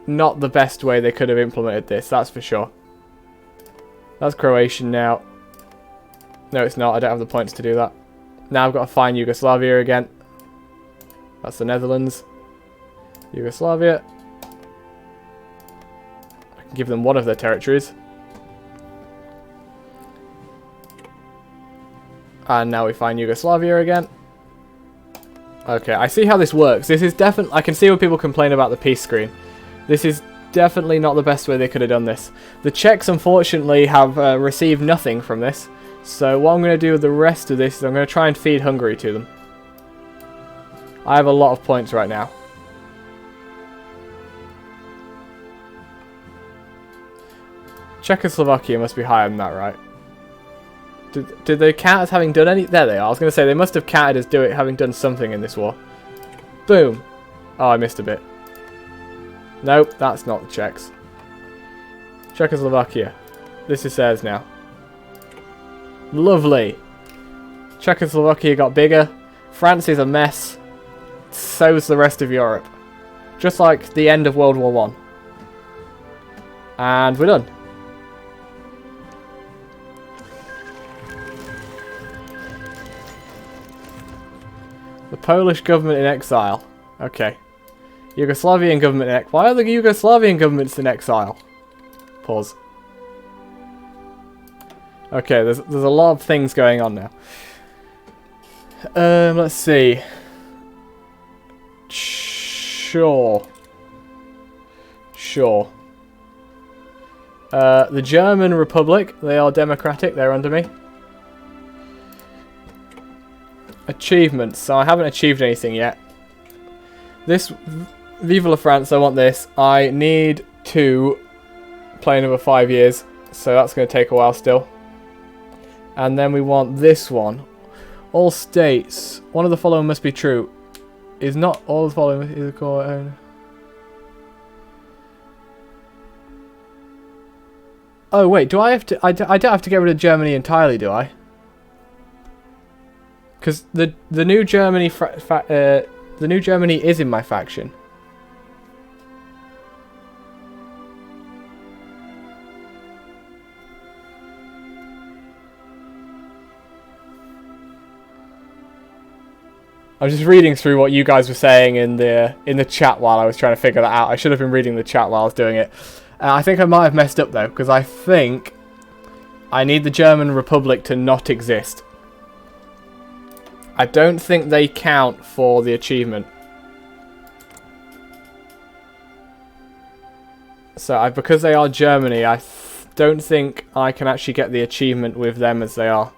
A: not the best way they could have implemented this, that's for sure. That's Croatian now. No, it's not. I don't have the points to do that. Now I've got to find Yugoslavia again. That's the Netherlands. Yugoslavia. I can give them one of their territories. And now we find Yugoslavia again. Okay, I see how this works. This is definitely... I can see when people complain about the peace screen. This is definitely not the best way they could have done this. The Czechs, unfortunately, have received nothing from this. So what I'm going to do with the rest of this is I'm going to try and feed Hungary to them. I have a lot of points right now. Czechoslovakia must be higher than that, right? Did they count as having done any... There they are. I was going to say, they must have counted as having done something in this war. Boom. Oh, I missed a bit. Nope, that's not the Czechs. Czechoslovakia. This is theirs now. Lovely. Czechoslovakia got bigger. France is a mess. So's the rest of Europe. Just like the end of World War One. And we're done. The Polish government in exile. Okay. Yugoslavian government in exile. Why are the Yugoslavian governments in exile? Pause. Okay, there's a lot of things going on now. Let's see. Sure. The German Republic, they are democratic, they're under me. Achievements, so I haven't achieved anything yet. This, Vive la France, I want this. I need to play another 5 years, so that's going to take a while still. And then we want this one. All states, one of the following must be true. Is not all the following is a core own. Oh wait, do I have to? I don't have to get rid of Germany entirely, do I? Because the new Germany the new Germany is in my faction. I was just reading through what you guys were saying in the chat while I was trying to figure that out. I should have been reading the chat while I was doing it. I think I might have messed up though, because I think I need the German Republic to not exist. I don't think they count for the achievement. So because they are Germany, I don't think I can actually get the achievement with them as they are.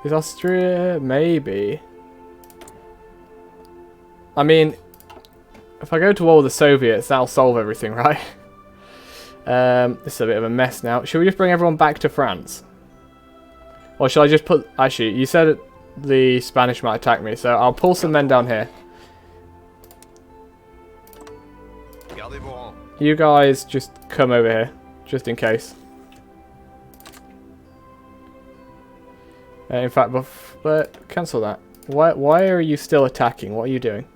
A: Is Austria? Maybe. I mean, if I go to war with the Soviets, that'll solve everything, right? This is a bit of a mess now. Should we just bring everyone back to France? Or should I just put... Actually, you said the Spanish might attack me, so I'll pull some men down here. You guys just come over here, just in case. In fact, but cancel that. Why are you still attacking? What are you doing?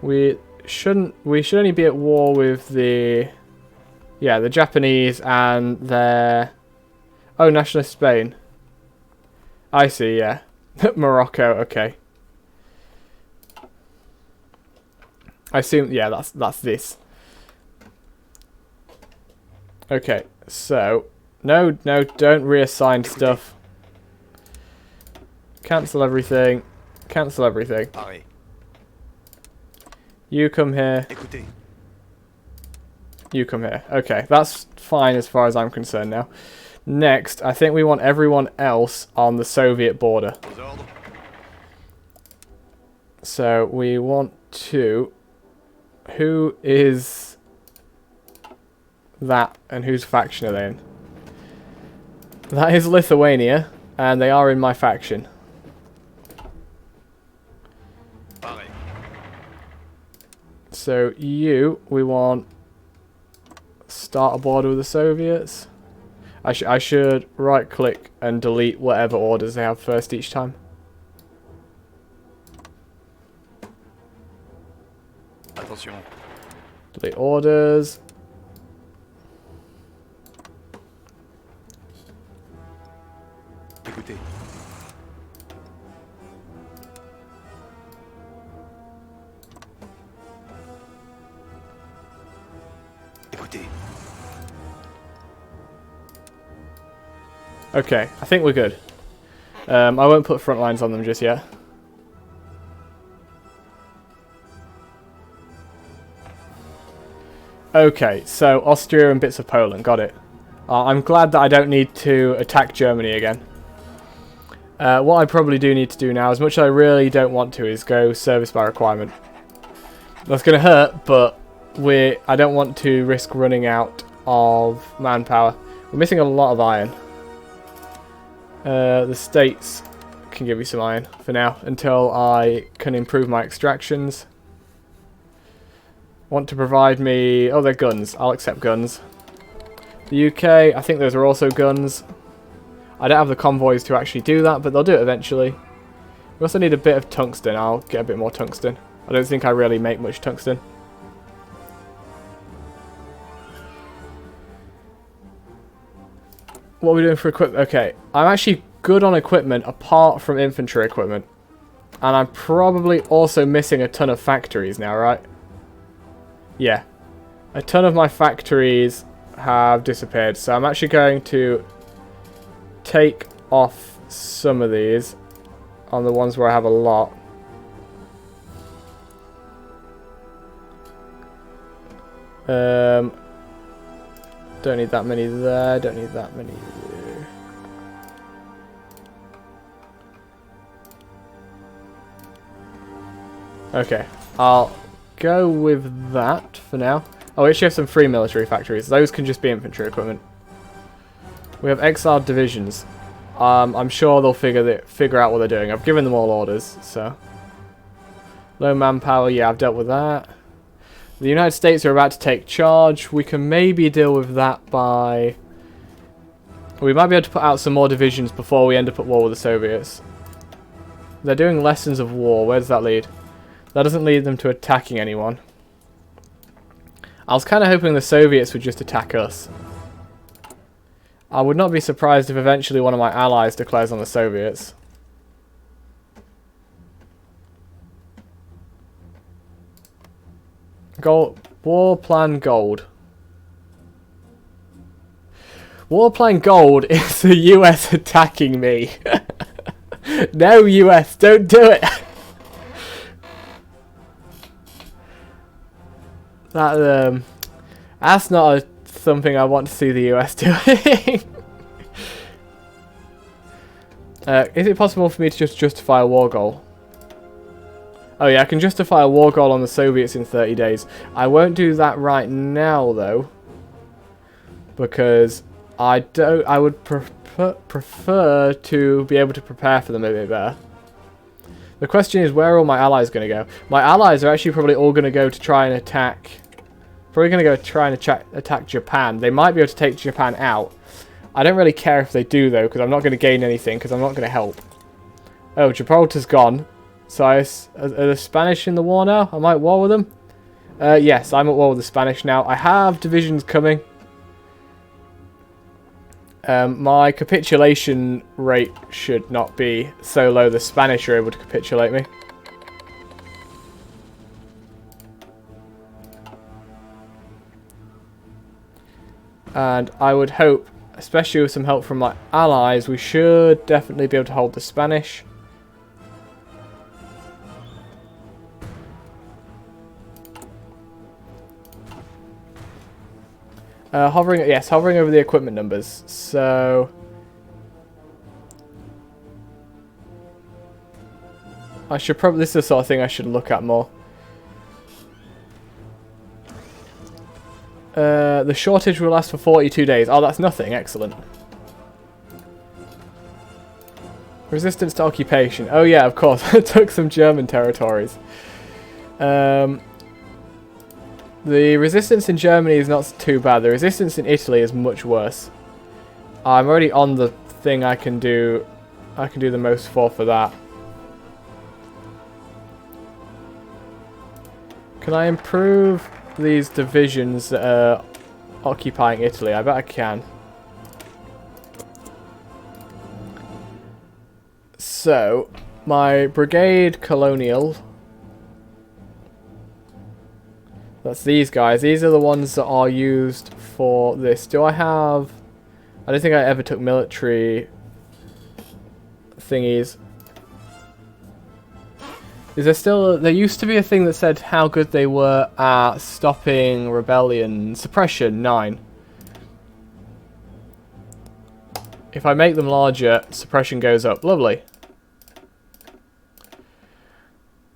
A: We should only be at war with the Japanese and their nationalist Spain. I see, yeah. Morocco, okay. I assume that's this. Okay, so no, don't reassign stuff. Cancel everything. Cancel everything. You come here. You come here. Okay, that's fine as far as I'm concerned now. Next, I think we want everyone else on the Soviet border. So we want to... Who is that and whose faction are they in? That is Lithuania, and they are in my faction. So we want start a border with the Soviets. I should right click and delete whatever orders they have first each time.
B: Attention.
A: Delete orders.
B: Écoutez. Écoutez.
A: Okay, I think we're good. I won't put front lines on them just yet. Okay, so Austria and bits of Poland, got it. I'm glad that I don't need to attack Germany again. What I probably do need to do now, as much as I really don't want to, is go service by requirement. That's going to hurt, but I don't want to risk running out of manpower. We're missing a lot of iron. The States can give me some iron for now, until I can improve my extractions. Want to provide me... Oh, they're guns. I'll accept guns. The UK, I think those are also guns. I don't have the convoys to actually do that, but they'll do it eventually. We also need a bit of tungsten. I'll get a bit more tungsten. I don't think I really make much tungsten. What are we doing for equipment? Okay, I'm actually good on equipment apart from infantry equipment. And I'm probably also missing a ton of factories now, right? Yeah. A ton of my factories have disappeared, so I'm actually going to take off some of these on the ones where I have a lot. Don't need that many there, don't need that many there. Okay, I'll go with that for now. Oh, we actually have some free military factories. Those can just be infantry equipment. We have exiled divisions. I'm sure they'll figure out what they're doing. I've given them all orders, so. Low manpower, yeah, I've dealt with that. The United States are about to take charge. We can maybe deal with that by... We might be able to put out some more divisions before we end up at war with the Soviets. They're doing lessons of war. Where does that lead? That doesn't lead them to attacking anyone. I was kind of hoping the Soviets would just attack us. I would not be surprised if eventually one of my allies declares on the Soviets. Gold, war plan gold. War plan gold is the US attacking me. No, US, don't do it. That's not something I want to see the US doing. Is it possible for me to just justify a war goal? Oh yeah, I can justify a war goal on the Soviets in 30 days. I won't do that right now though, because I would prefer to be able to prepare for them a bit better. The question is, where are all my allies going to go? My allies are actually probably all going to go to try and attack... Probably going to go try and attack Japan. They might be able to take Japan out. I don't really care if they do though, because I'm not going to gain anything, because I'm not going to help. Oh, Gibraltar's gone. So are the Spanish in the war now? Am I at war with them? Yes, I'm at war with the Spanish now. I have divisions coming. My capitulation rate should not be so low the Spanish are able to capitulate me. And I would hope, especially with some help from my allies, we should definitely be able to hold the Spanish. Hovering over the equipment numbers. So I should probably, this is the sort of thing I should look at more. The shortage will last for 42 days. Oh, that's nothing. Excellent. Resistance to occupation. Oh yeah, of course. I took some German territories. The resistance in Germany is not too bad. The resistance in Italy is much worse. I'm already on the thing I can do the most for that. Can I improve these divisions that are occupying Italy? I bet I can. So, my brigade colonial... That's these guys. These are the ones that are used for this. Do I have... I don't think I ever took military thingies. Is there still... There used to be a thing that said how good they were at stopping rebellion. Suppression, 9. If I make them larger, suppression goes up. Lovely.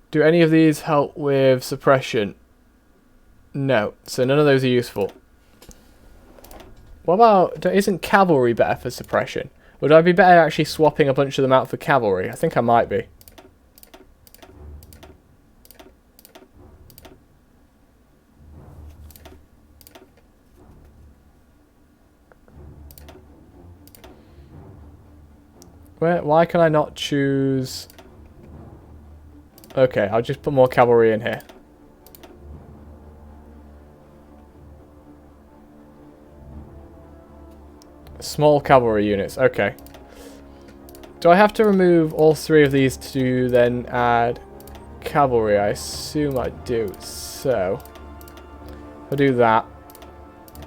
A: Do any of these help with suppression? No, so none of those are useful. What about... Isn't cavalry better for suppression? Would I be better actually swapping a bunch of them out for cavalry? I think I might be. Why can I not choose... Okay, I'll just put more cavalry in here. Small cavalry units, okay. Do I have to remove all 3 of these to then add cavalry? I assume I do. So, I'll do that.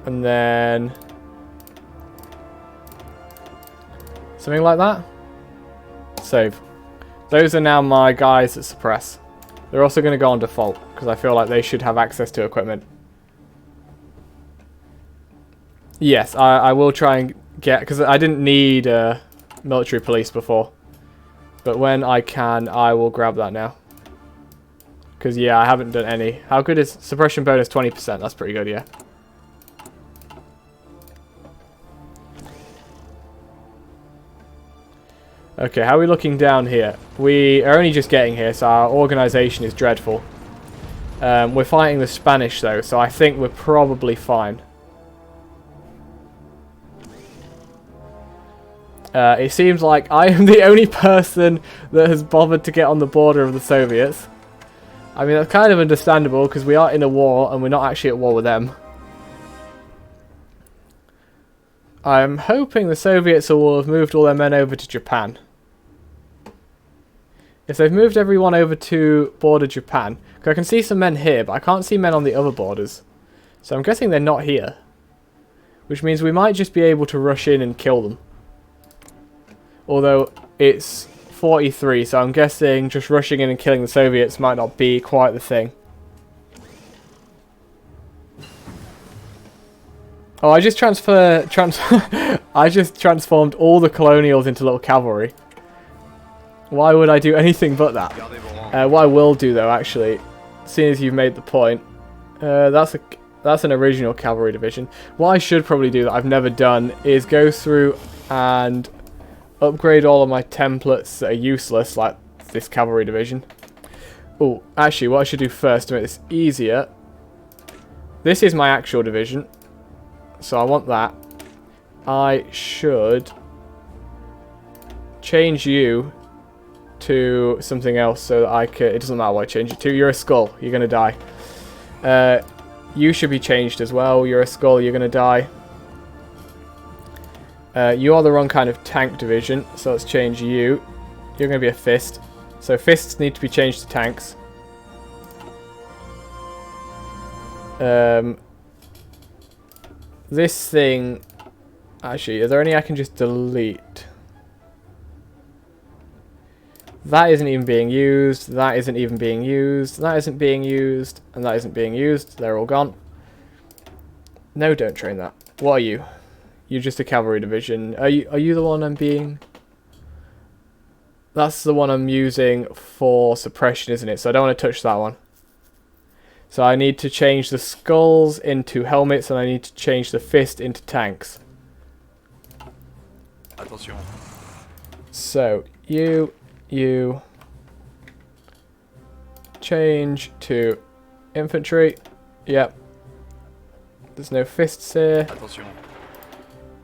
A: And then... something like that? Save. Those are now my guys that suppress. They're also going to go on default, because I feel like they should have access to equipment. Yes, I will try and get... because I didn't need military police before. But when I can, I will grab that now. Because, yeah, I haven't done any. How good is suppression bonus? 20%. That's pretty good, yeah. Okay, how are we looking down here? We are only just getting here, so our organisation is dreadful. We're fighting the Spanish though, so I think we're probably fine. It seems like I am the only person that has bothered to get on the border of the Soviets. I mean, that's kind of understandable because we are in a war and we're not actually at war with them. I'm hoping the Soviets will have moved all their men over to Japan. If they've moved everyone over to border Japan, because I can see some men here, but I can't see men on the other borders. So I'm guessing they're not here. Which means we might just be able to rush in and kill them. Although it's 43, so I'm guessing just rushing in and killing the Soviets might not be quite the thing. Oh, I just I just transformed all the colonials into little cavalry. Why would I do anything but that? What I will do though, actually, seeing as you've made the point, that's an original cavalry division. What I should probably do that I've never done is go through and upgrade all of my templates that are useless, like this cavalry division. Oh, actually, what I should do first to make this easier, this is my actual division. So I want that. I should change you to something else so that I can... It doesn't matter what I change it to. You're a skull. You're going to die. You should be changed as well. You're a skull. You're going to die. You are the wrong kind of tank division. So let's change you. You're going to be a fist. So fists need to be changed to tanks. This thing... Actually, are there any I can just delete? That isn't even being used. That isn't even being used. That isn't being used. And that isn't being used. They're all gone. No, don't train that. What are you? You're just a cavalry division. Are you the one I'm being... That's the one I'm using for suppression, isn't it? So I don't want to touch that one. So I need to change the skulls into helmets, and I need to change the fist into tanks.
B: Attention.
A: So, you change to infantry. Yep. There's no fists here.
B: Attention.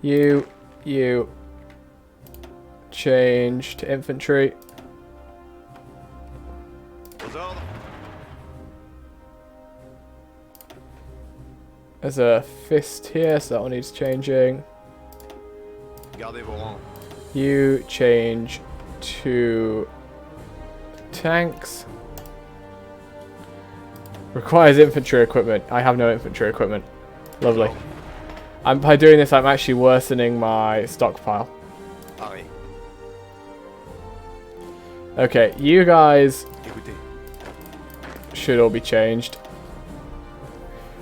A: You change to infantry.
B: Aux ordres.
A: There's a fist here, so that one needs changing.
B: Gardez vos rangs.
A: You change to tanks. Requires infantry equipment. I have no infantry equipment. Lovely. By doing this, I'm actually worsening my stockpile.
B: Arrêt.
A: Okay, you guys
B: Écoutez.
A: should all be changed.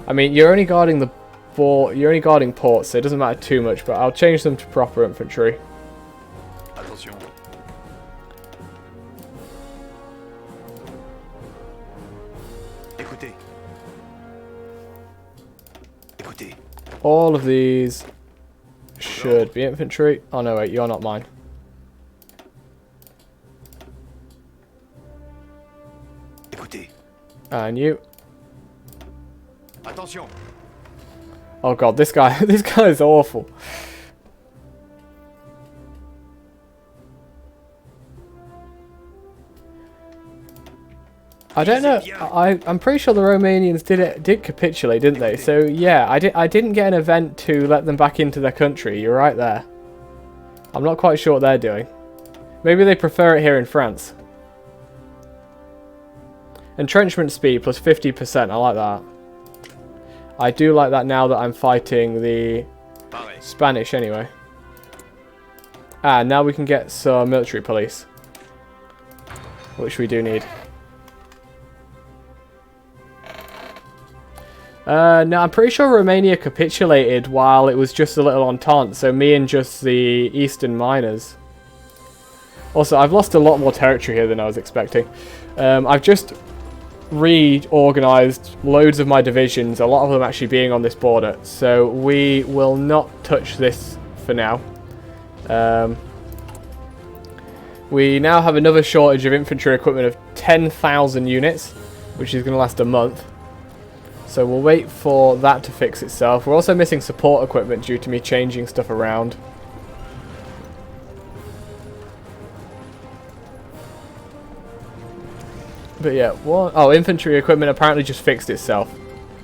A: I mean, you're only guarding the you're only guarding ports, so it doesn't matter too much, but I'll change them to proper infantry.
B: Attention. Écoutez. Écoutez.
A: All of these should be infantry. Oh no, wait, you're not mine.
B: Écoutez.
A: And you.
B: Attention.
A: Oh god, this guy is awful. I don't know. I'm pretty sure the Romanians did capitulate, didn't they? So yeah, I didn't get an event to let them back into their country. You're right there. I'm not quite sure what they're doing. Maybe they prefer it here in France. Entrenchment speed plus 50%. I like that. I do like that now that I'm fighting the Spanish anyway. Ah, now we can get some military police, which we do need. No, I'm pretty sure Romania capitulated while it was just a little entente, so me and just the Eastern miners. Also, I've lost a lot more territory here than I was expecting. I've just reorganized loads of my divisions, a lot of them actually being on this border, so we will not touch this for now. We now have another shortage of infantry equipment of 10,000 units, which is going to last a month. So we'll wait for that to fix itself. We're also missing support equipment due to me changing stuff around. But yeah, what? Oh, infantry equipment apparently just fixed itself.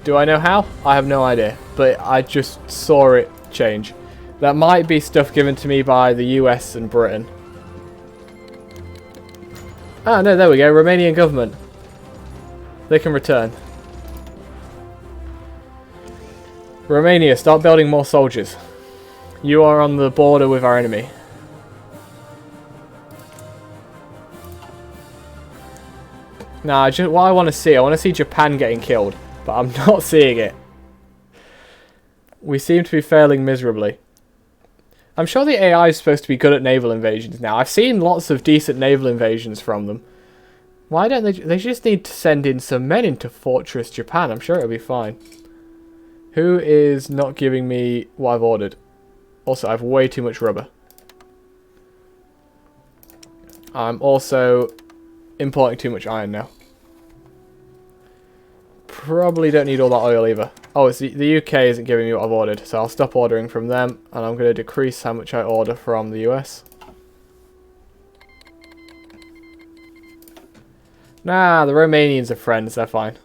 A: Do I know how? I have no idea. But I just saw it change. That might be stuff given to me by the US and Britain. Ah, no, there we go. Romanian government. They can return. Romania, start building more soldiers. You are on the border with our enemy. Nah, just what I want to I want to see Japan getting killed, but I'm not seeing it. We seem to be failing miserably. I'm sure the AI is supposed to be good at naval invasions now. I've seen lots of decent naval invasions from them. Why don't they... They just need to send in some men into Fortress Japan. I'm sure it'll be fine. Who is not giving me what I've ordered? Also, I have way too much rubber. I'm also importing too much iron now. Probably don't need all that oil either. Oh, it's the UK isn't giving me what I've ordered, so I'll stop ordering from them, and I'm going to decrease how much I order from the US. Nah, the Romanians are friends, they're fine.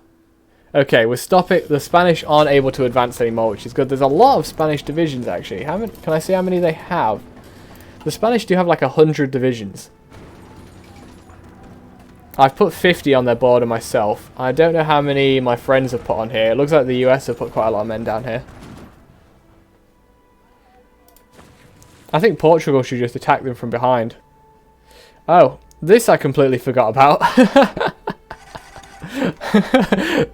A: Okay, we're stopping. The Spanish aren't able to advance anymore, which is good. There's a lot of Spanish divisions, actually. Can I see how many they have? The Spanish do have like 100 divisions. I've put 50 on their border myself. I don't know how many my friends have put on here. It looks like the US have put quite a lot of men down here. I think Portugal should just attack them from behind. Oh, this I completely forgot about.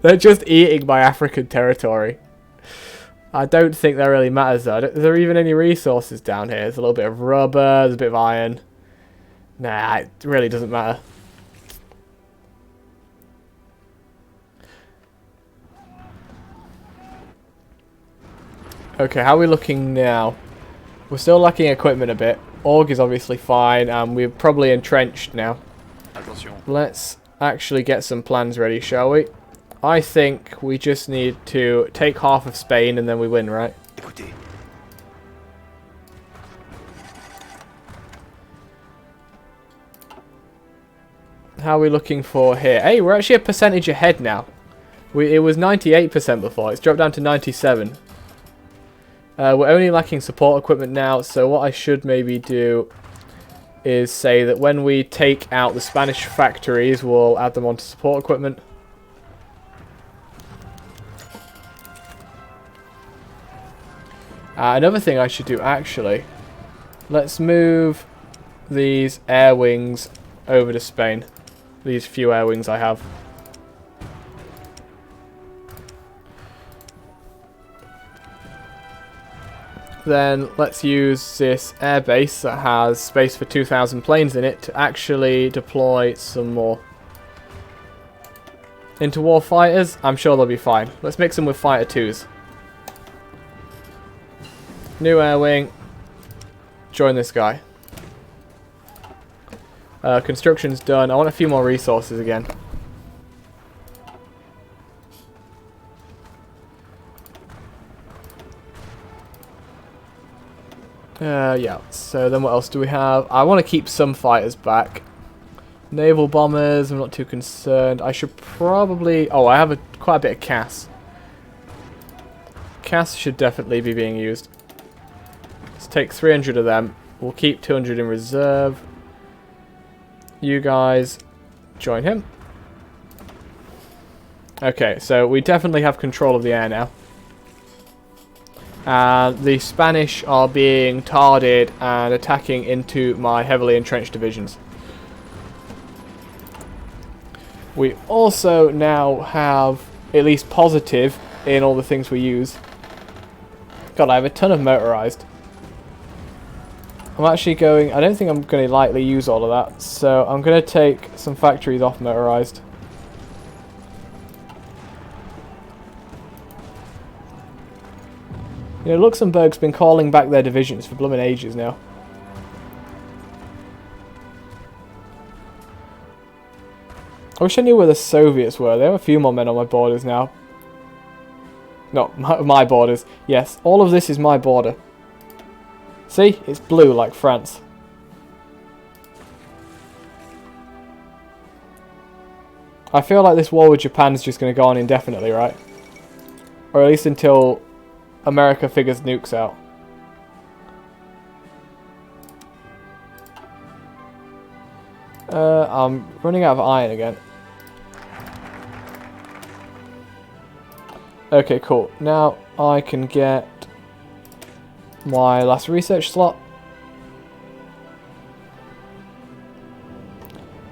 A: They're just eating my African territory. I don't think that really matters though. Are there even any resources down here? There's a little bit of rubber, there's a bit of iron. Nah, it really doesn't matter. Okay, how are we looking now? We're still lacking equipment a bit. Org is obviously fine, and we're probably entrenched now.
B: Attention.
A: Let's actually get some plans ready, shall we? I think we just need to take half of Spain and then we win, right?
B: Écoutez.
A: How are we looking for here? Hey, we're actually a percentage ahead now. It was 98% before. It's dropped down to 97%. We're only lacking support equipment now, so what I should maybe do is say that when we take out the Spanish factories, we'll add them onto support equipment. Another thing I should do, actually, let's move these air wings over to Spain. These few air wings I have. Then let's use this air base that has space for 2,000 planes in it to actually deploy some more interwar fighters. I'm sure they'll be fine. Let's mix them with fighter 2s. New air wing. Join this guy. Construction's done. I want a few more resources again. Yeah, so then what else do we have? I want to keep some fighters back. Naval bombers, I'm not too concerned. I should probably... Oh, I have quite a bit of CAS. CAS should definitely be being used. Let's take 300 of them. We'll keep 200 in reserve. You guys join him. Okay, so we definitely have control of the air now. The Spanish are being tarded and attacking into my heavily entrenched divisions. We also now have at least positive in all the things we use. God, I have a ton of motorized. I'm actually going... I don't think I'm going to lightly use all of that, so I'm going to take some factories off motorized. You know, Luxembourg's been calling back their divisions for blooming ages now. I wish I knew where the Soviets were. They have a few more men on my borders now. No, my borders. Yes, all of this is my border. See? It's blue like France. I feel like this war with Japan is just going to go on indefinitely, right? Or at least until America figures nukes out. I'm running out of iron again. Okay, cool. Now I can get my last research slot.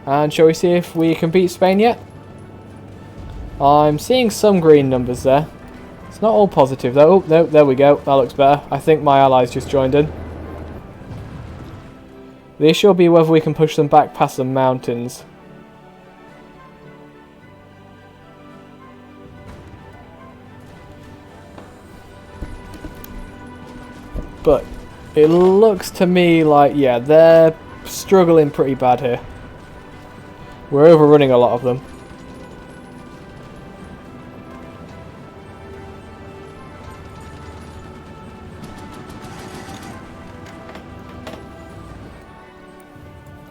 A: And shall we see if we can beat Spain yet? I'm seeing some green numbers there. It's not all positive though. Oh, no, there we go. That looks better. I think my allies just joined in. The issue will be whether we can push them back past the mountains. But it looks to me like, yeah, they're struggling pretty bad here. We're overrunning a lot of them.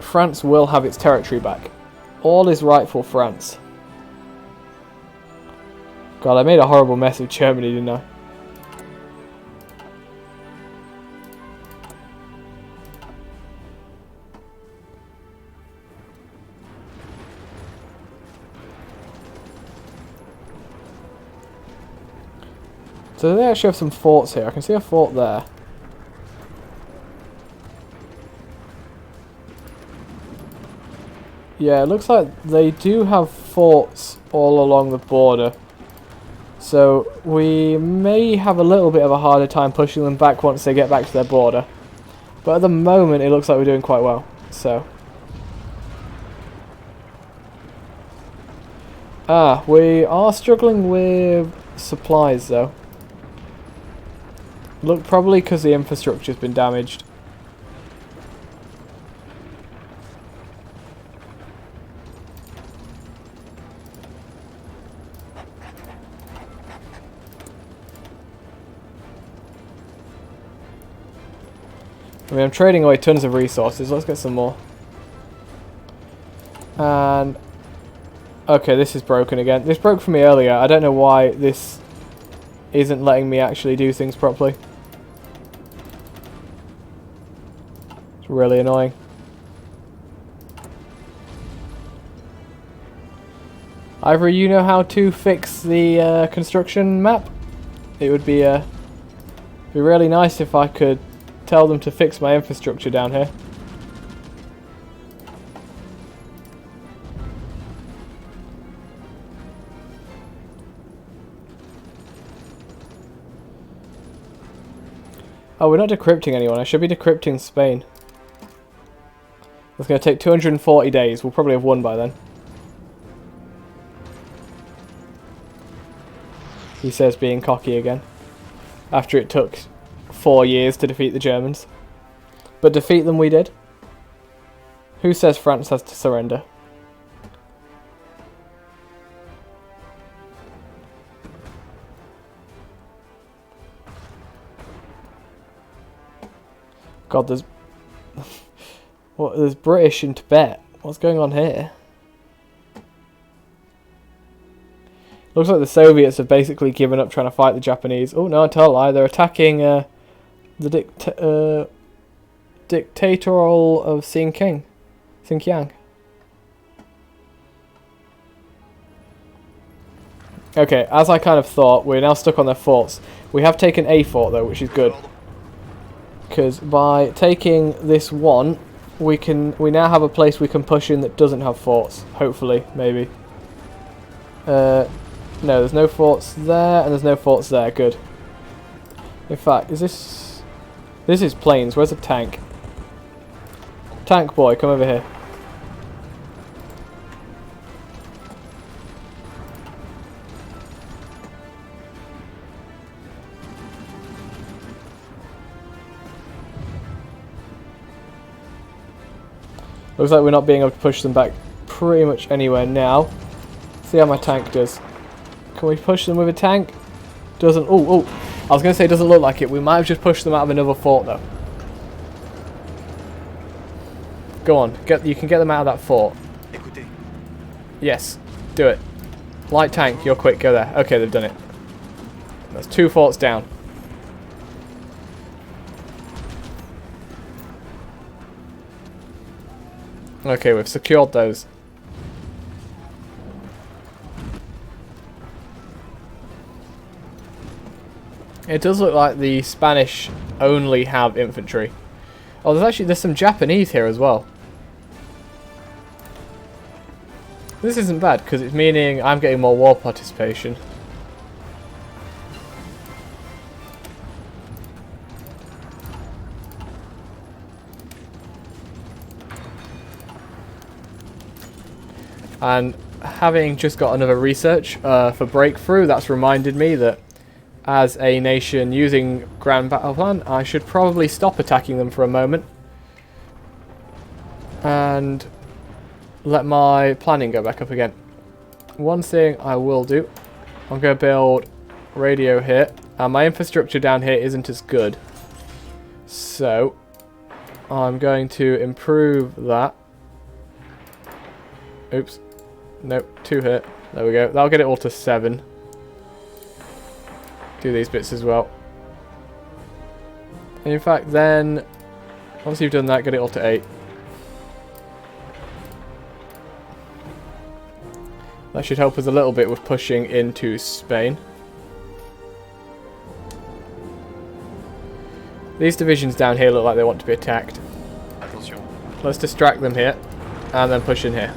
A: France will have its territory back. All is right for France. God, I made a horrible mess of Germany, didn't I? So they actually have some forts here. I can see a fort there. Yeah, it looks like they do have forts all along the border. So we may have a little bit of a harder time pushing them back once they get back to their border. But at the moment it looks like we're doing quite well. So we are struggling with supplies though. Look, probably because the infrastructure's been damaged. I mean, I'm trading away tons of resources. Let's get some more. And okay, this is broken again. This broke for me earlier. I don't know why this isn't letting me actually do things properly. It's really annoying. Either you know how to fix the construction map. It would be really nice if I could tell them to fix my infrastructure down here. Oh, we're not decrypting anyone. I should be decrypting Spain. It's going to take 240 days. We'll probably have won by then. He says, being cocky again. After it took 4 years to defeat the Germans. But defeat them we did. Who says France has to surrender? God, there's... what, there's British in Tibet. What's going on here? Looks like the Soviets have basically given up trying to fight the Japanese. Oh, no, I tell a lie. They're attacking the dictatorial of Xinjiang. Okay, as I kind of thought, we're now stuck on their forts. We have taken a fort, though, which is good. Because by taking this one, we now have a place we can push in that doesn't have forts. Hopefully, maybe. No, there's no forts there, and there's no forts there. Good. In fact, is this... This is plains. Where's a tank? Tank boy, come over here. Looks like we're not being able to push them back pretty much anywhere now. See how my tank does. Can we push them with a tank? Doesn't. Oh, I was going to say it doesn't look like it. We might have just pushed them out of another fort though. Go on. You can get them out of that fort.
B: Écoutez.
A: Yes. Do it. Light tank. You're quick. Go there. Okay, they've done it. That's 2 forts down. Okay, we've secured those. It does look like the Spanish only have infantry. Oh, there's some Japanese here as well. This isn't bad because it's meaning I'm getting more war participation. And having just got another research for breakthrough, that's reminded me that as a nation using Grand Battle Plan, I should probably stop attacking them for a moment and let my planning go back up again. One thing I will do, I'm going to build radio here, and my infrastructure down here isn't as good, so I'm going to improve that. Oops. Nope, 2 hit. There we go. That'll get it all to 7. Do these bits as well. And in fact, then, once you've done that, get it all to 8. That should help us a little bit with pushing into Spain. These divisions down here look like they want to be attacked.
B: Attention.
A: Let's distract them here, and then push in here.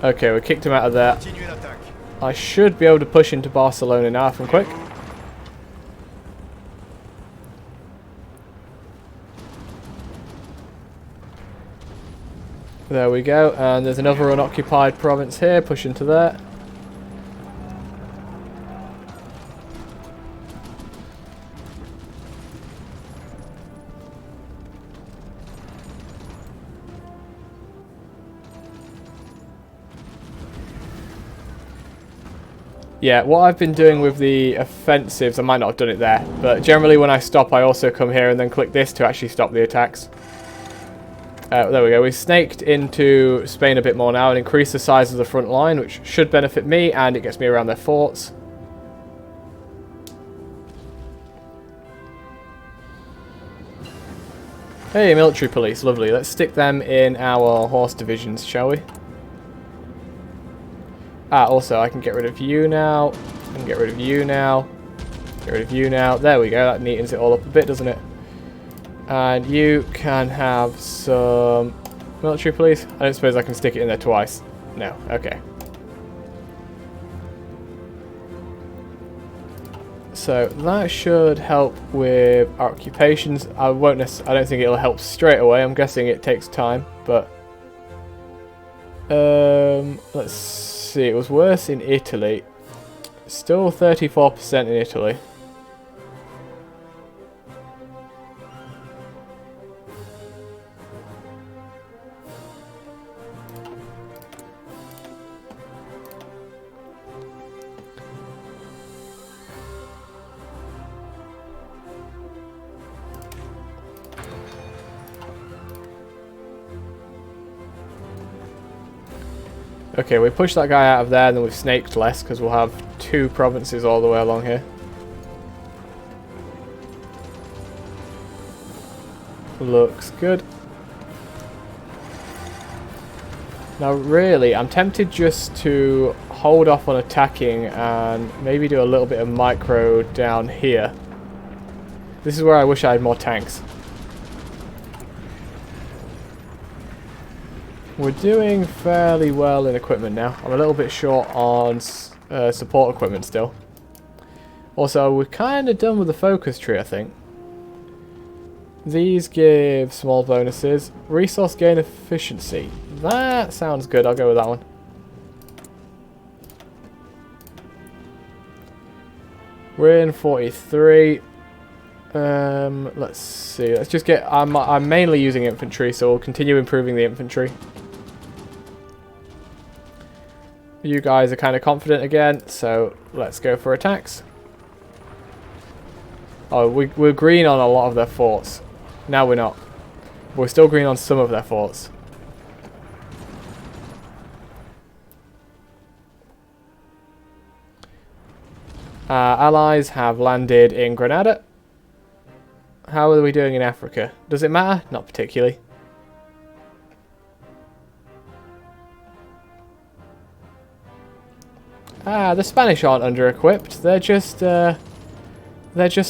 A: Okay, we kicked him out of there.
B: Continuez l'attaque.
A: I should be able to push into Barcelona now if I'm quick. There we go, and there's another unoccupied province here, push into there. Yeah, what I've been doing with the offensives, I might not have done it there, but generally when I stop I also come here and then click this to actually stop the attacks. There we go, we've snaked into Spain a bit more now and increased the size of the front line, which should benefit me, and it gets me around their forts. Hey, military police, lovely. Let's stick them in our horse divisions, shall we? Ah, also, I can get rid of you now. I can get rid of you now. Get rid of you now. There we go. That neatens it all up a bit, doesn't it? And you can have some military police. I don't suppose I can stick it in there twice. No. Okay. So that should help with our occupations. I don't think it'll help straight away. I'm guessing it takes time, but let's see. It was worse in Italy. Still 34% in Italy. Okay, we pushed that guy out of there, and then we've snaked less because we'll have 2 provinces all the way along here. Looks good. Now really, I'm tempted just to hold off on attacking and maybe do a little bit of micro down here. This is where I wish I had more tanks. We're doing fairly well in equipment now. I'm a little bit short on support equipment still. Also, we're kind of done with the focus tree, I think. These give small bonuses. Resource gain efficiency. That sounds good. I'll go with that one. We're in 43. Let's see. Let's just get... I'm mainly using infantry, so we'll continue improving the infantry. You guys are kind of confident again, so let's go for attacks. Oh, we're green on a lot of their forts. Now we're not. We're still green on some of their forts. Allies have landed in Grenada. How are we doing in Africa? Does it matter? Not particularly. The Spanish aren't under-equipped. They're just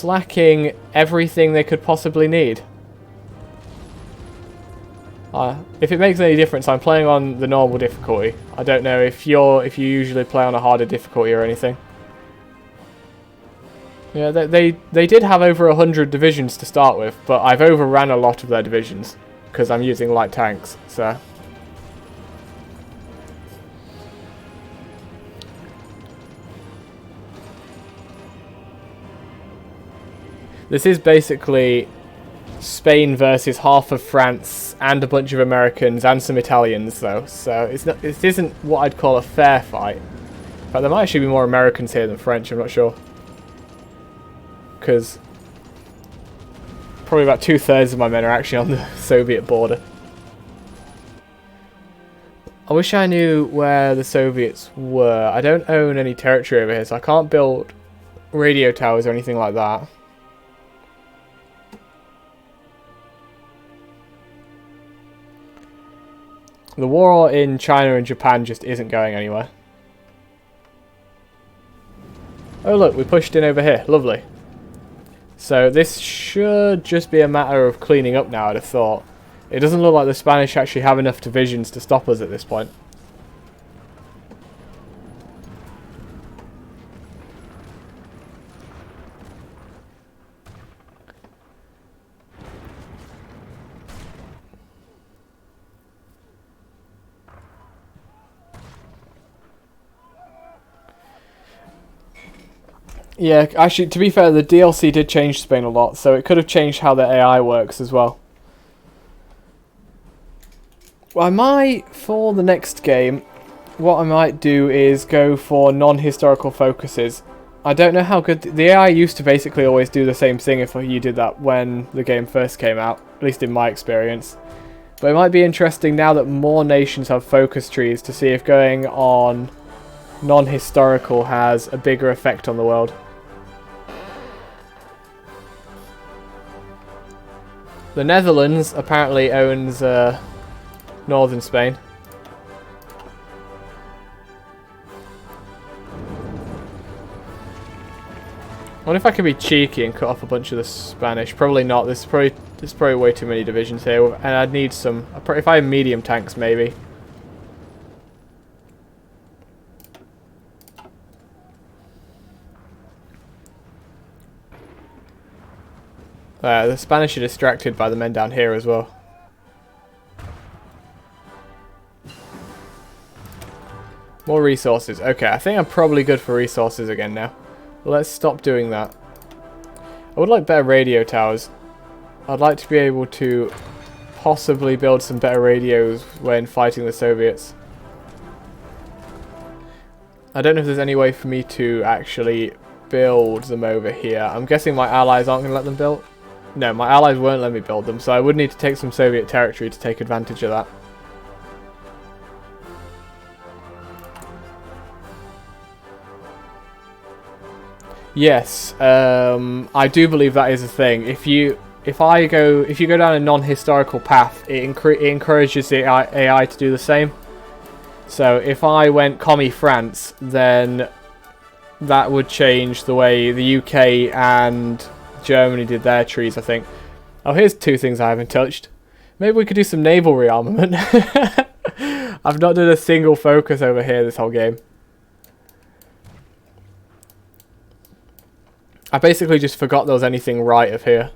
A: lacking everything they could possibly need. If it makes any difference, I'm playing on the normal difficulty. I don't know if you usually play on a harder difficulty or anything. Yeah, they did have over 100 divisions to start with, but I've overran a lot of their divisions because I'm using light tanks. So this is basically Spain versus half of France and a bunch of Americans and some Italians, though. So it isn't what I'd call a fair fight. In fact, there might actually be more Americans here than French. I'm not sure. Because probably about 2/3 of my men are actually on the Soviet border. I wish I knew where the Soviets were. I don't own any territory over here, so I can't build radio towers or anything like that. The war in China and Japan just isn't going anywhere. Oh look, we pushed in over here. Lovely. So this should just be a matter of cleaning up now, I'd have thought. It doesn't look like the Spanish actually have enough divisions to stop us at this point. Yeah, actually, to be fair, the DLC did change Spain a lot, so it could have changed how the AI works as well. Well, I might, for the next game, what I might do is go for non-historical focuses. I don't know how good... The AI used to basically always do the same thing if you did that when the game first came out, at least in my experience. But it might be interesting now that more nations have focus trees to see if going on non-historical has a bigger effect on the world. The Netherlands apparently owns northern Spain. I wonder if I could be cheeky and cut off a bunch of the Spanish. Probably not. There's probably way too many divisions here, and I'd need some. If I have medium tanks, maybe. The Spanish are distracted by the men down here as well. More resources. Okay, I think I'm probably good for resources again now. Let's stop doing that. I would like better radio towers. I'd like to be able to possibly build some better radios when fighting the Soviets. I don't know if there's any way for me to actually build them over here. I'm guessing my allies aren't going to let them build. No, my allies won't let me build them, so I would need to take some Soviet territory to take advantage of that. Yes, I do believe that is a thing. If you go down a non-historical path, it encourages the AI to do the same. So if I went commie France, then that would change the way the UK and Germany did their trees, I think. Oh, here's two things I haven't touched. Maybe we could do some naval rearmament. I've not done a single focus over here this whole game. I basically just forgot there was anything right of here.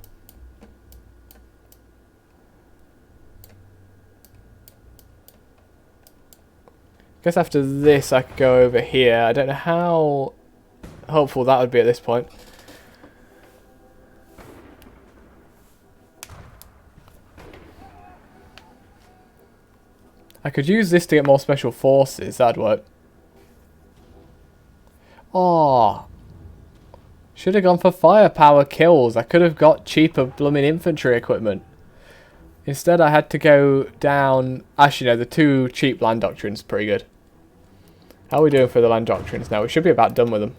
A: Guess after this I could go over here. I don't know how hopeful that would be at this point. I could use this to get more special forces. That'd work. Oh, should have gone for firepower kills. I could have got cheaper blooming infantry equipment. Instead, I had to go down. Actually, no, the 2 cheap land doctrines pretty good. How are we doing for the land doctrines now? We should be about done with them.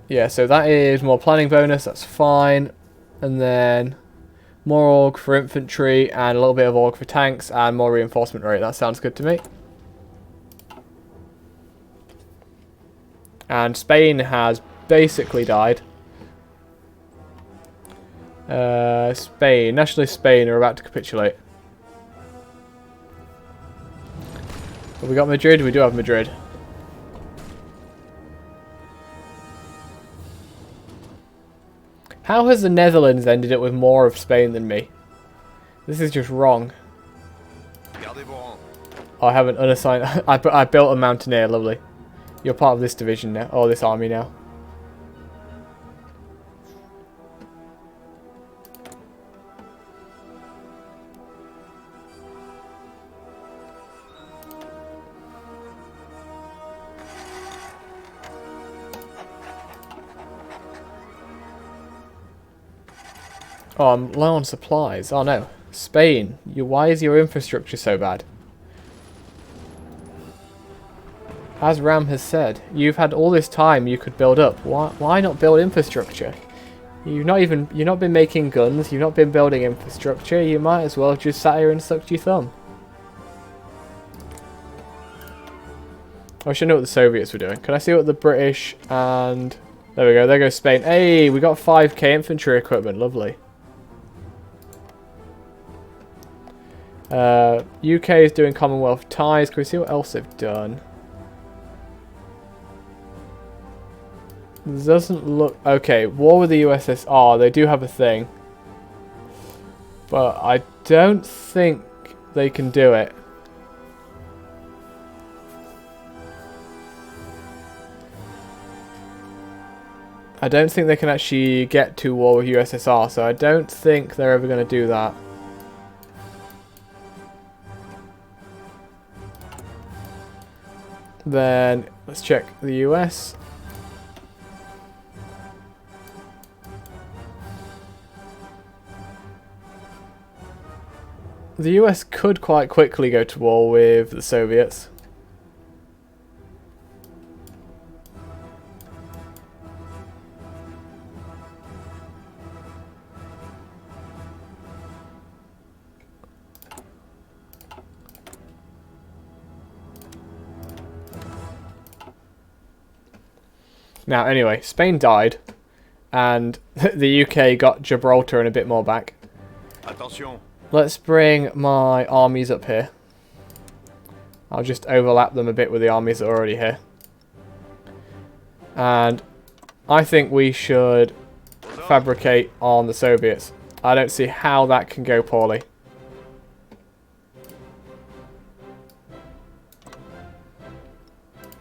A: Yeah, so that is more planning bonus. That's fine. And then more org for infantry and a little bit of org for tanks and more reinforcement rate. That sounds good to me. And Spain has basically died. Nationalist Spain are about to capitulate. Have we got Madrid? We do have Madrid. How has the Netherlands ended up with more of Spain than me? This is just wrong. Oh, I haven't unassigned. I built a mountaineer. Lovely. You're part of this division now. Oh, this army now. Oh, I'm low on supplies. Oh no. Spain, why is your infrastructure so bad? As Ram has said, you've had all this time you could build up. Why not build infrastructure? You've not been making guns, you've not been building infrastructure, you might as well have just sat here and sucked your thumb. I should know what the Soviets were doing. Can I see what the British and... There we go, there goes Spain. Hey, we got 5k infantry equipment, lovely. UK is doing Commonwealth ties. Can we see what else they've done? Doesn't look... Okay, war with the USSR. They do have a thing. But I don't think they can do it. I don't think they can actually get to war with USSR, so I don't think they're ever going to do that. Then let's check the US. The US could quite quickly go to war with the Soviets. Now, anyway, Spain died, and the UK got Gibraltar and a bit more back.
B: Attention.
A: Let's bring my armies up here. I'll just overlap them a bit with the armies that are already here. And I think we should fabricate on the Soviets. I don't see how that can go poorly.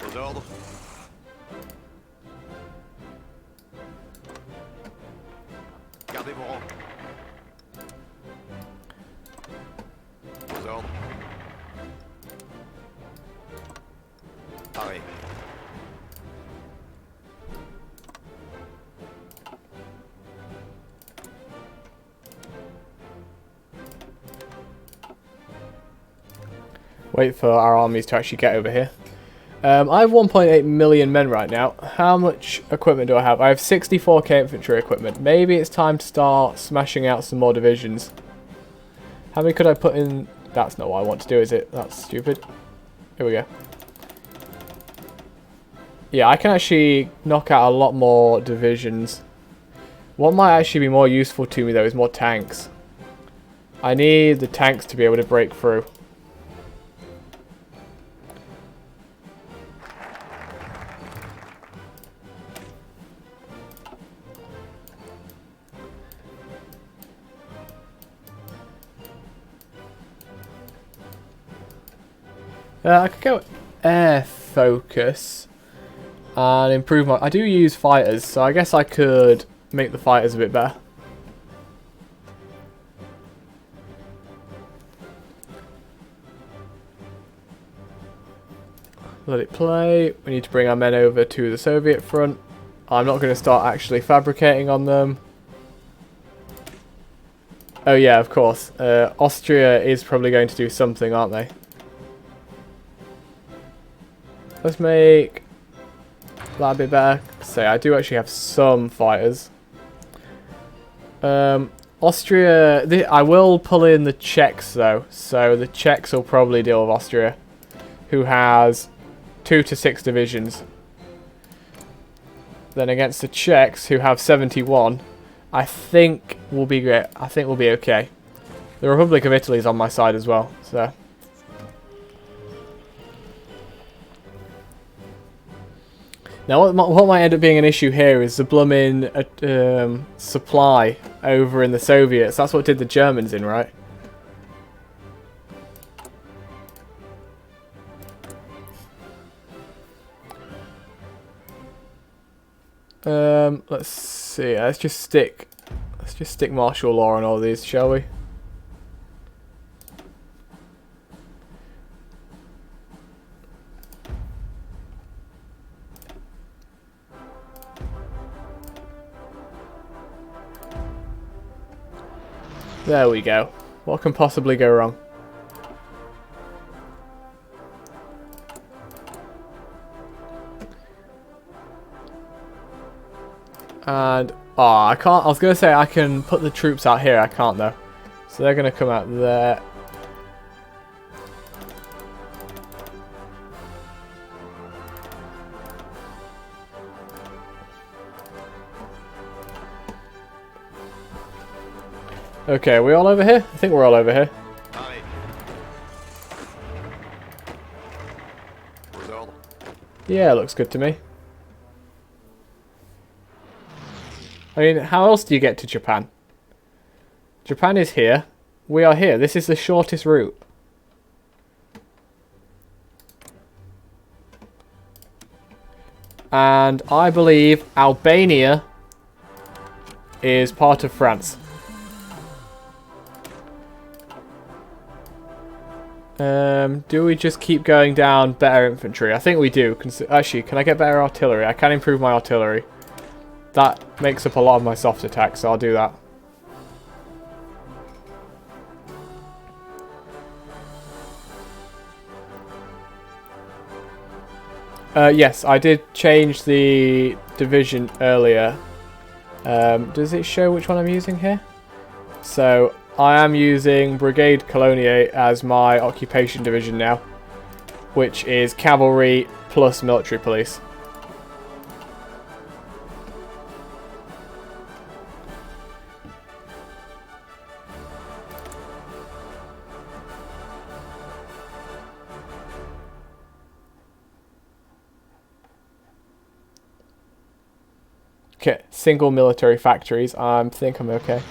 B: Aux ordres. Gardez vos rangs. Aux ordres. Paré.
A: Wait for our armies to actually get over here. I have 1.8 million men right now. How much equipment do I have? I have 64k infantry equipment. Maybe it's time to start smashing out some more divisions. How many could I put in? That's not what I want to do, is it? That's stupid. Here we go. Yeah, I can actually knock out a lot more divisions. What might actually be more useful to me, though, is more tanks. I need the tanks to be able to break through. I could go... air focus and improve my... I do use fighters, so I guess I could make the fighters a bit better. Let it play. We need to bring our men over to the Soviet front. I'm not going to start actually fabricating on them. Oh yeah, of course. Austria is probably going to do something, aren't they? Let's make that a bit better. Say, I do actually have some fighters. Austria... I will pull in the Czechs though. So the Czechs will probably deal with Austria, who has 2 to 6 divisions. Then against the Czechs, who have 71, I think we'll be great. I think we'll be okay. The Republic of Italy is on my side as well, so. Now, what might end up being an issue here is the blooming supply over in the Soviets. That's what did the Germans in, right? Let's see. Let's just stick martial law on all these, shall we? There we go. What can possibly go wrong? And, oh, I can't, I was going to say I can put the troops out here, I can't though. So they're going to come out there. Okay, are we all over here? I think we're all over here. Yeah, looks good to me. I mean, how else do you get to Japan? Japan is here. We are here. This is the shortest route. And I believe Albania is part of France. Do we just keep going down better infantry? I think we do. Actually, can I get better artillery? I can improve my artillery. That makes up a lot of my soft attacks, so I'll do that. Yes, I did change the division earlier. Does it show which one I'm using here? So, I am using Brigade Colonie as my occupation division now, which is cavalry plus military police. Okay, single military factories. I think I'm okay.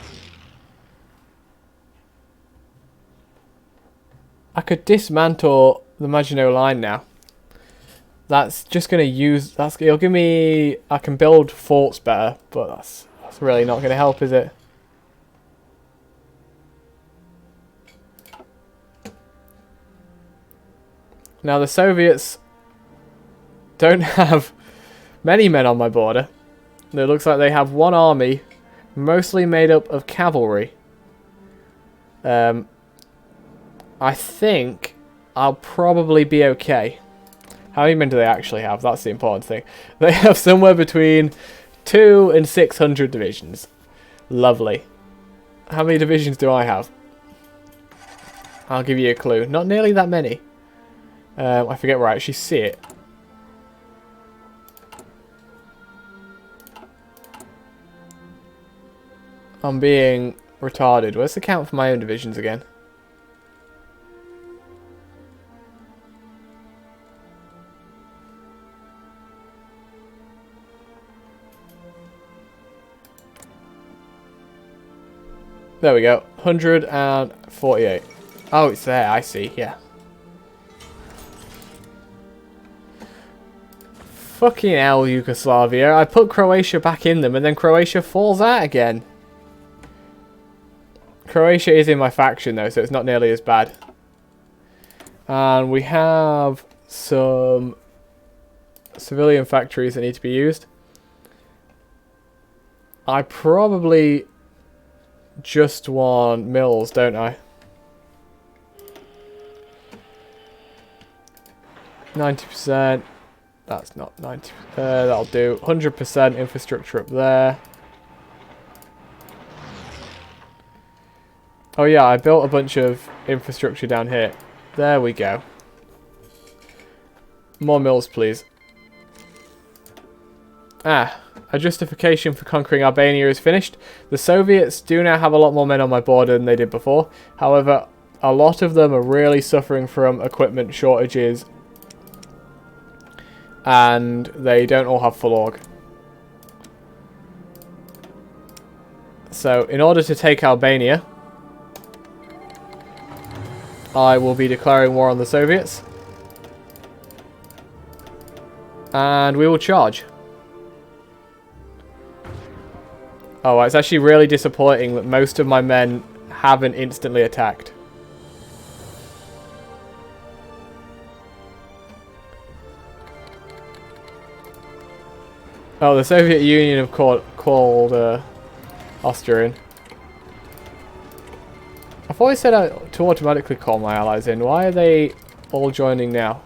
A: I could dismantle the Maginot Line now. That's just going to use... it'll give me... I can build forts better, but that's really not going to help, is it? Now, the Soviets don't have many men on my border. It looks like they have one army, mostly made up of cavalry. I think I'll probably be okay. How many men do they actually have? That's the important thing. They have somewhere between 200 and 600 divisions. Lovely. How many divisions do I have? I'll give you a clue. Not nearly that many. I forget where I actually see it. I'm being retarded. Where's the count for my own divisions again? There we go. 148. Oh, it's there. I see. Yeah. Fucking hell, Yugoslavia. I put Croatia back in them and then Croatia falls out again. Croatia is in my faction though, so it's not nearly as bad. And we have some civilian factories that need to be used. I probably just want mills, don't I? 90%. That's not 90%. That'll do. 100% infrastructure up there. Oh yeah, I built a bunch of infrastructure down here. There we go. More mills, please. Ah, a justification for conquering Albania is finished. The Soviets do now have a lot more men on my border than they did before. However, a lot of them are really suffering from equipment shortages. And they don't all have full org. So, in order to take Albania, I will be declaring war on the Soviets. And we will charge. Oh, it's actually really disappointing that most of my men haven't instantly attacked. Oh, the Soviet Union have called Austria in. I've always said to automatically call my allies in. Why are they all joining now?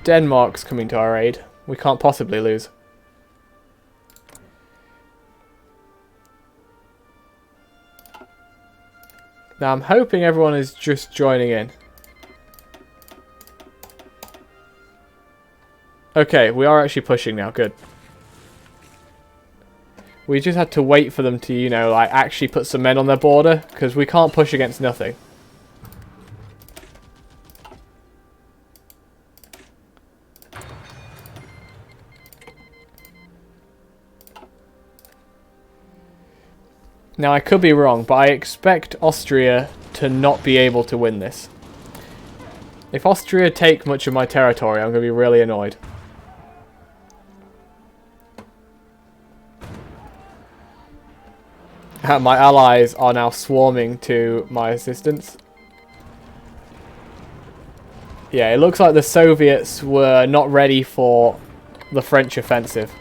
A: Denmark's coming to our aid. We can't possibly lose. Now I'm hoping everyone is just joining in. Okay, we are actually pushing now. Good. We just had to wait for them to, you know, like actually put some men on their border, because we can't push against nothing. Now, I could be wrong, but I expect Austria to not be able to win this. If Austria take much of my territory, I'm going to be really annoyed. My allies are now swarming to my assistance. Yeah, it looks like the Soviets were not ready for the French offensive.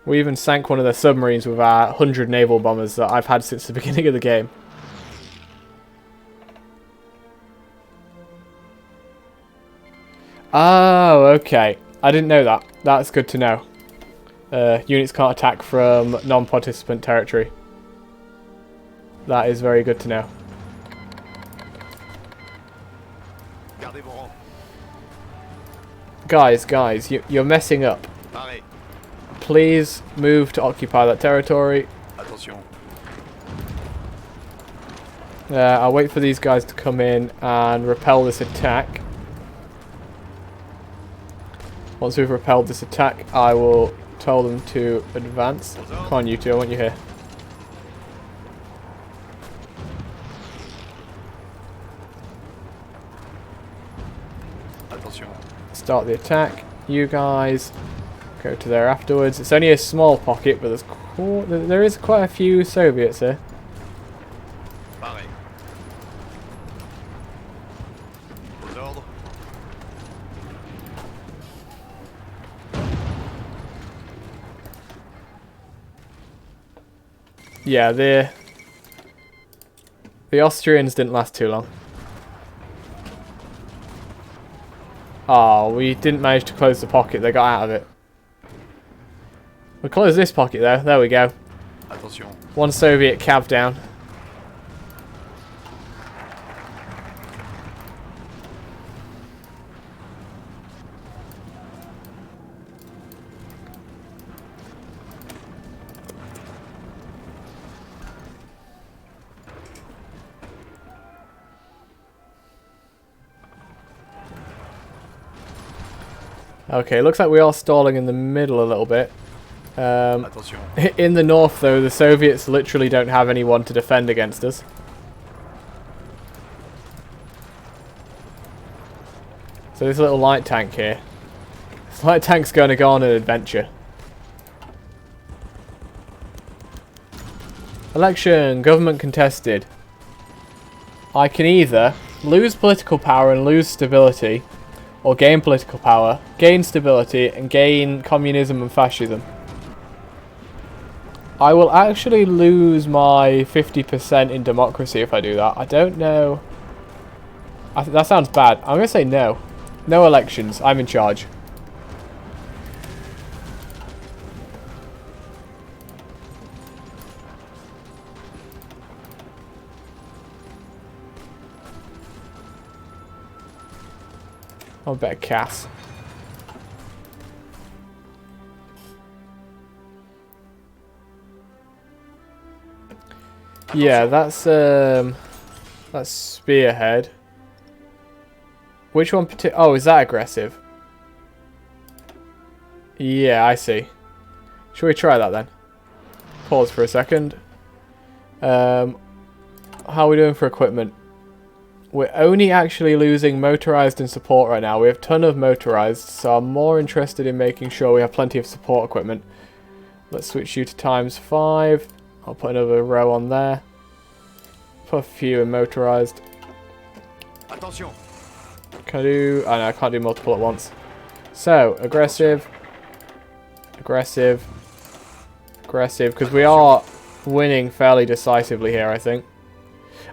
A: We even sank one of their submarines with our 100 naval bombers that I've had since the beginning of the game. Oh, okay. I didn't know that. That's good to know. Units can't attack from non-participant territory. That is very good to know. Guys, you're messing up. Please move to occupy that territory. I'll wait for these guys to come in and repel this attack. Once we've repelled this attack, I will tell them to advance. Come on, you two, I want you here. Start the attack. You guys go to there afterwards. It's only a small pocket, but there is quite a few Soviets here. Yeah, the Austrians didn't last too long. Oh, we didn't manage to close the pocket. They got out of it. We'll close this pocket though. There we go. One Soviet cav down. Okay, looks like we are stalling in the middle a little bit.
B: Attention.
A: In the north, though, the Soviets literally don't have anyone to defend against us. So this little light tank here. This light tank's going to go on an adventure. Election. Government contested. I can either lose political power and lose stability, or gain political power, gain stability, and gain communism and fascism. I will actually lose my 50% in democracy if I do that. I don't know. That sounds bad. I'm going to say no. No elections. I'm in charge. I bet Cass. Yeah, that's spearhead. Which one oh, is that aggressive? Yeah, I see. Shall we try that then? Pause for a second. How are we doing for equipment? We're only actually losing motorized and support right now. We have a ton of motorized, so I'm more interested in making sure we have plenty of support equipment. Let's switch you to ×5. I'll put another row on there. Put a few in motorized.
B: Attention.
A: Can I do... Oh no, I can't do multiple at once. So, aggressive. Aggressive. Aggressive, because we are winning fairly decisively here, I think.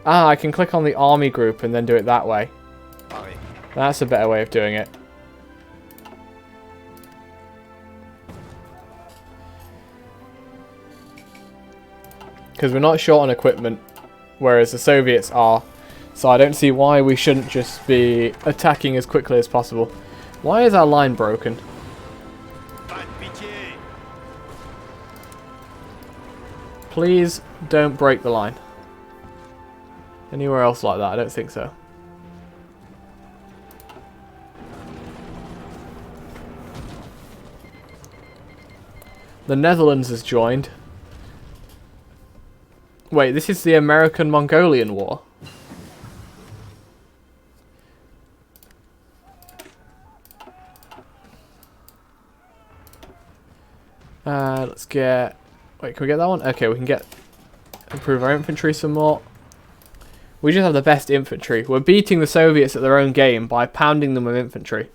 A: Ah, I can click on the army group and then do it that way. That's a better way of doing it. Because we're not short on equipment, whereas the Soviets are. So I don't see why we shouldn't just be attacking as quickly as possible. Why is our line broken? Please don't break the line. Anywhere else like that? I don't think so. The Netherlands has joined. Wait, this is the American-Mongolian War. Let's get... Wait, can we get that one? Okay, we can get... Improve our infantry some more. We just have the best infantry. We're beating the Soviets at their own game by pounding them with infantry.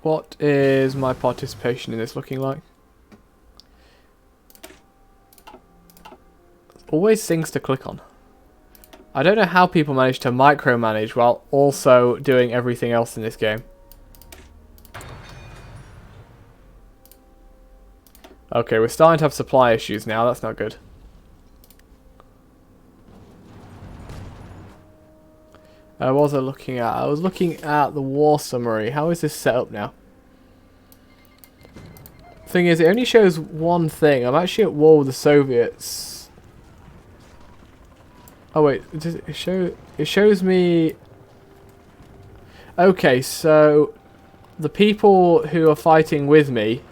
A: What is my participation in this looking like? Always things to click on. I don't know how people manage to micromanage while also doing everything else in this game. Okay, we're starting to have supply issues now. That's not good. What was I looking at? I was looking at the war summary. How is this set up now? Thing is, it only shows one thing. I'm actually at war with the Soviets. Oh wait, does it show? It shows me. Okay, so the people who are fighting with me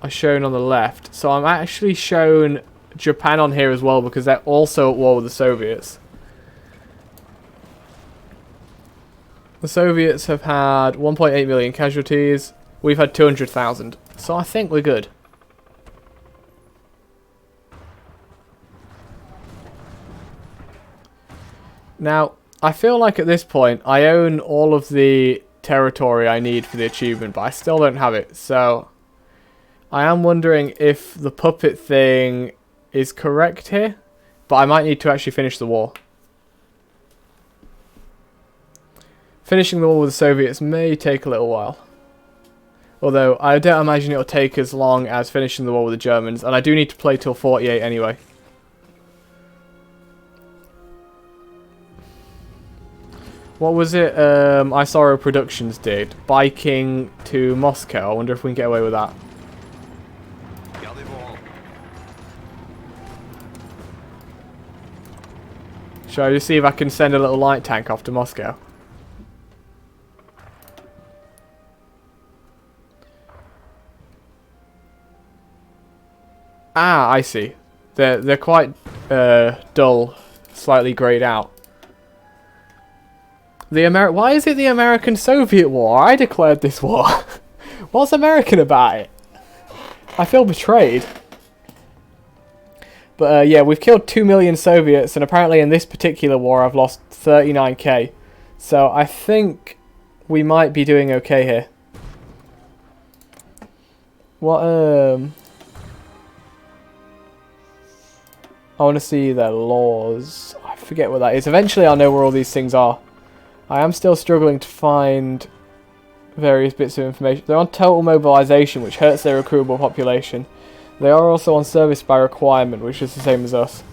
A: are shown on the left. So I'm actually shown Japan on here as well because they're also at war with the Soviets. The Soviets have had 1.8 million casualties. We've had 200,000. So I think we're good. Now, I feel like at this point, I own all of the territory I need for the achievement, but I still don't have it. So I am wondering if the puppet thing is correct here, but I might need to actually finish the war. Finishing the war with the Soviets may take a little while. Although, I don't imagine it'll take as long as finishing the war with the Germans. And I do need to play till 48 anyway. What was it Isaro Productions did? Biking to Moscow. I wonder if we can get away with that.
B: Gardez vos rangs.
A: Shall I just see if I can send a little light tank off to Moscow? Ah, I see. They're quite dull, slightly greyed out. Why is it the American-Soviet War? I declared this war. What's American about it? I feel betrayed. But yeah, we've killed 2 million Soviets, and apparently in this particular war I've lost 39k. So I think we might be doing okay here. What, I want to see their laws. I forget what that is. Eventually I'll know where all these things are. I am still struggling to find various bits of information. They're on total mobilization, which hurts their recruitable population. They are also on service by requirement, which is the same as us.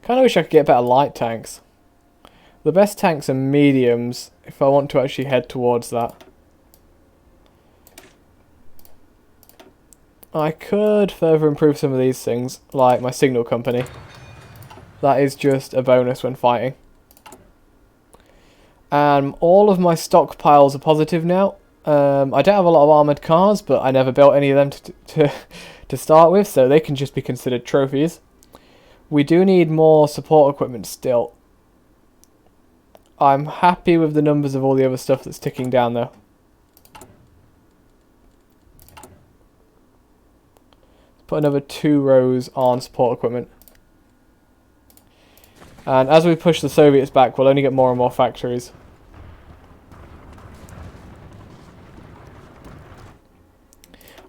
A: Kind of wish I could get better light tanks. The best tanks are mediums, if I want to actually head towards that. I could further improve some of these things, like my signal company. That is just a bonus when fighting. All of my stockpiles are positive now. I don't have a lot of armoured cars, but I never built any of them to start with, so they can just be considered trophies. We do need more support equipment still. I'm happy with the numbers of all the other stuff that's ticking down though. Put another 2 rows on support equipment. And as we push the Soviets back, we'll only get more and more factories.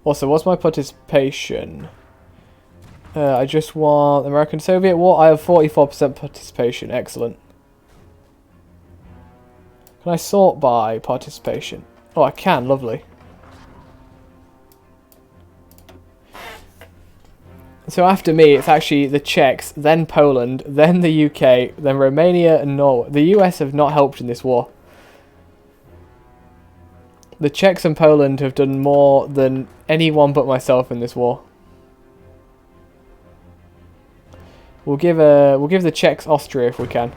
A: Also, what's my participation? I just want American-Soviet War. I have 44% participation. Excellent. Can I sort by participation? Oh, I can. Lovely. So after me, it's actually the Czechs, then Poland, then the UK, then Romania and Norway. The US have not helped in this war. The Czechs and Poland have done more than anyone but myself in this war. We'll give the Czechs Austria if we can.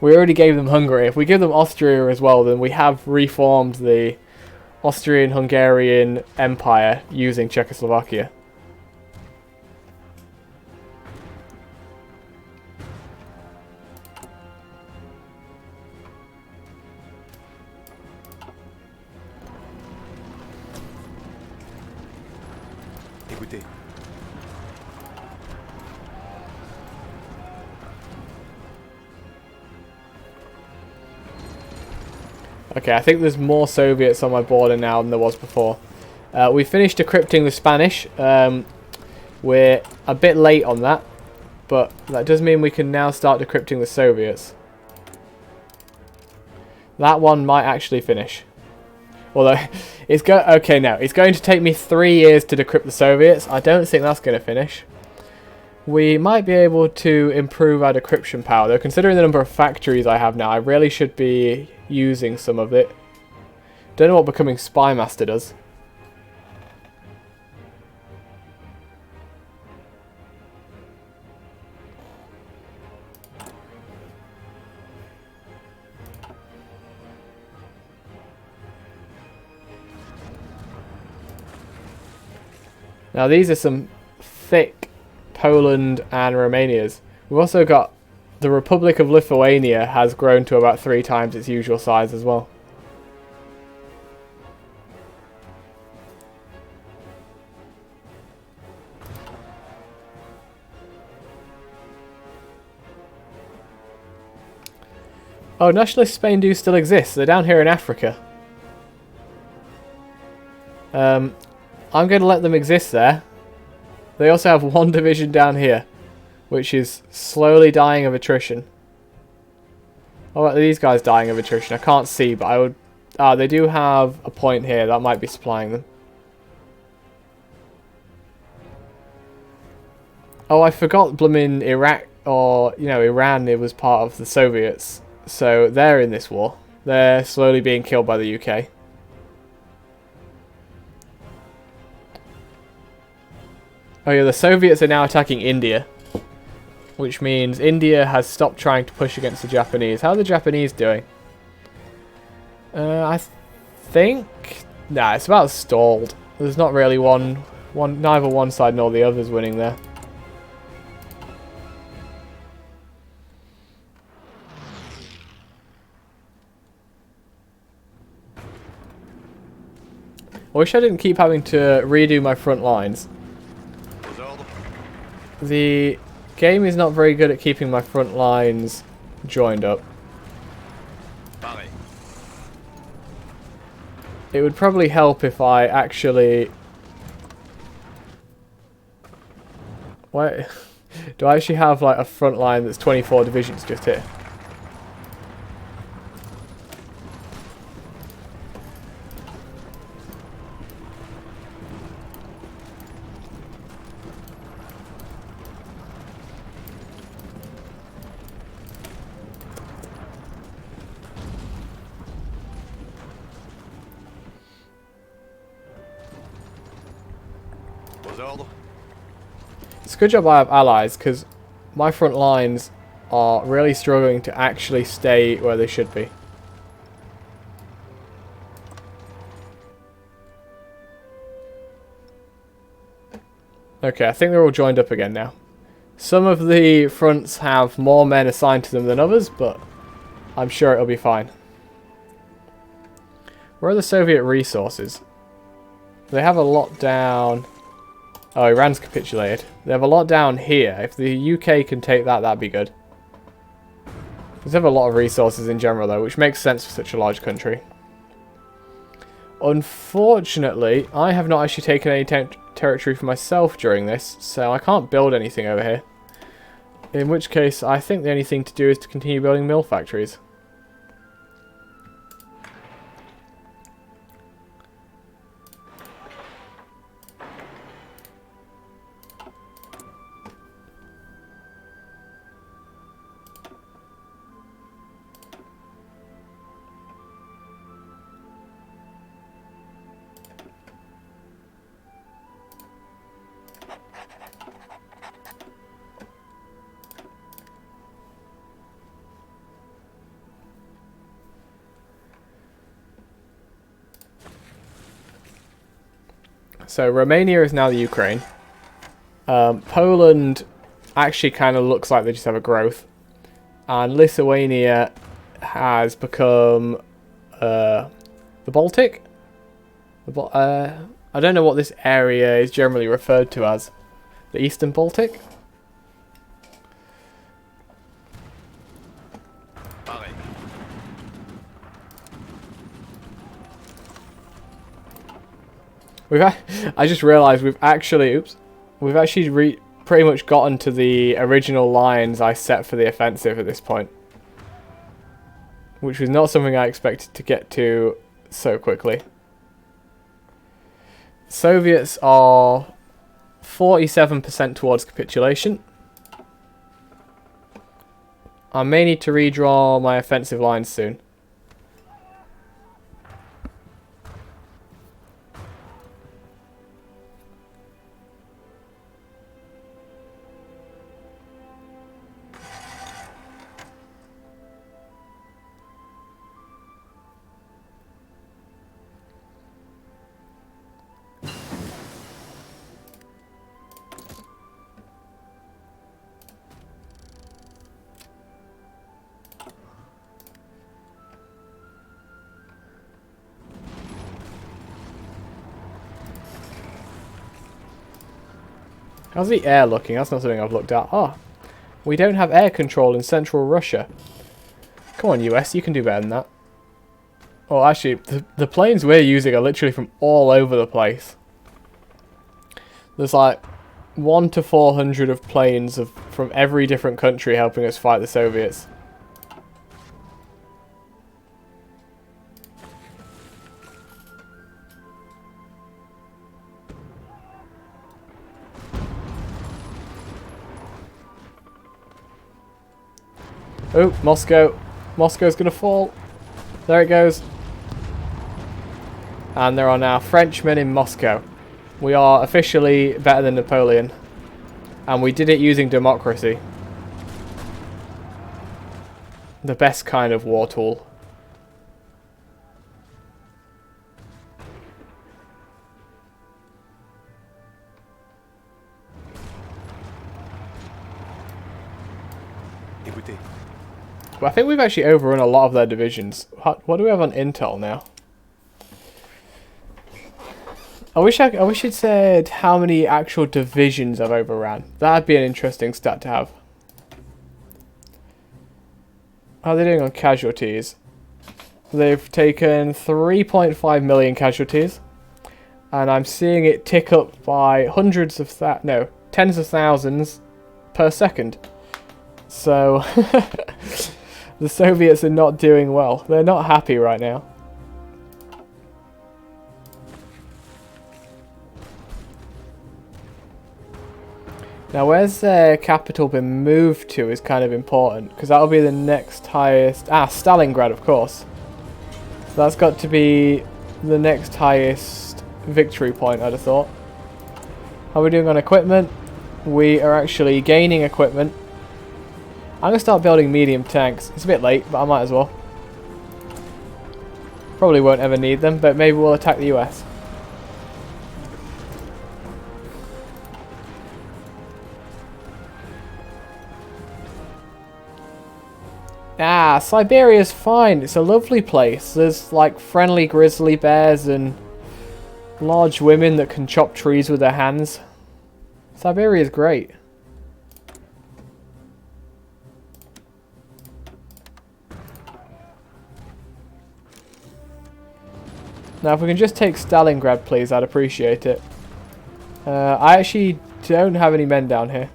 A: We already gave them Hungary. If we give them Austria as well, then we have reformed the Austrian-Hungarian Empire using Czechoslovakia.
B: Écoutez.
A: Okay, I think there's more Soviets on my border now than there was before. We finished decrypting the Spanish. We're a bit late on that, but that does mean we can now start decrypting the Soviets. That one might actually finish. Although, it's it's going to take me 3 years to decrypt the Soviets. I don't think that's going to finish. We might be able to improve our decryption power, though considering the number of factories I have now, I really should be using some of it. Don't know what becoming Spy Master does. Now these are some thick Poland and Romanias. We've also got the Republic of Lithuania has grown to about 3 times its usual size as well. Oh, nationalist Spain do still exist. They're down here in Africa. I'm going to let them exist there. They also have one division down here, which is slowly dying of attrition. Oh, are these guys dying of attrition? I can't see, but I would... Ah, they do have a point here. That might be supplying them. Oh, I forgot blooming Iraq, or, you know, Iran, it was part of the Soviets. So they're in this war. They're slowly being killed by the UK. Oh yeah, the Soviets are now attacking India. Which means India has stopped trying to push against the Japanese. How are the Japanese doing? I think... Nah, it's about stalled. There's not really neither one side nor the other's winning there. I wish I didn't keep having to redo my front lines. The game is not very good at keeping my front lines joined up. It would probably help if I actually... Why? Do I actually have like a front line that's 24 divisions just here? It's a good job I have allies, because my front lines are really struggling to actually stay where they should be. Okay, I think they're all joined up again now. Some of the fronts have more men assigned to them than others, but I'm sure it'll be fine. Where are the Soviet resources? They have a lot down... Oh, Iran's capitulated. They have a lot down here. If the UK can take that, that'd be good. They have a lot of resources in general, though, which makes sense for such a large country. Unfortunately, I have not actually taken any territory for myself during this, so I can't build anything over here. In which case, I think the only thing to do is to continue building mill factories. So Romania is now the Ukraine. Poland actually kind of looks like they just have a growth. And Lithuania has become the Baltic? I don't know what this area is generally referred to as. The Eastern Baltic? I just realised we've actually pretty much gotten to the original lines I set for the offensive at this point, which was not something I expected to get to so quickly. Soviets are 47% towards capitulation. I may need to redraw my offensive lines soon. How's the air looking? That's not something I've looked at. Oh, we don't have air control in central Russia. Come on, US, you can do better than that. Well, actually, the planes we're using are literally from all over the place. There's like 1 to 400 of planes from every different country helping us fight the Soviets. Oh, Moscow. Moscow's gonna fall. There it goes. And there are now Frenchmen in Moscow. We are officially better than Napoleon. And we did it using democracy. The best kind of war tool.
B: Écoutez.
A: Well, I think we've actually overrun a lot of their divisions. What do we have on intel now? I wish it said how many actual divisions I've overrun. That'd be an interesting stat to have. How are they doing on casualties? They've taken 3.5 million casualties, and I'm seeing it tick up by tens of thousands per second. So the Soviets are not doing well. They're not happy right now. Now, where's their capital been moved to is kind of important, because that'll be the next highest... Ah, Stalingrad, of course. So that's got to be the next highest victory point, I'd have thought. How are we doing on equipment? We are actually gaining equipment. I'm going to start building medium tanks. It's a bit late, but I might as well. Probably won't ever need them, but maybe we'll attack the US. Ah, Siberia's fine. It's a lovely place. There's like friendly grizzly bears and large women that can chop trees with their hands. Siberia's great. Now, if we can just take Stalingrad, please, I'd appreciate it. I actually don't have any men down here.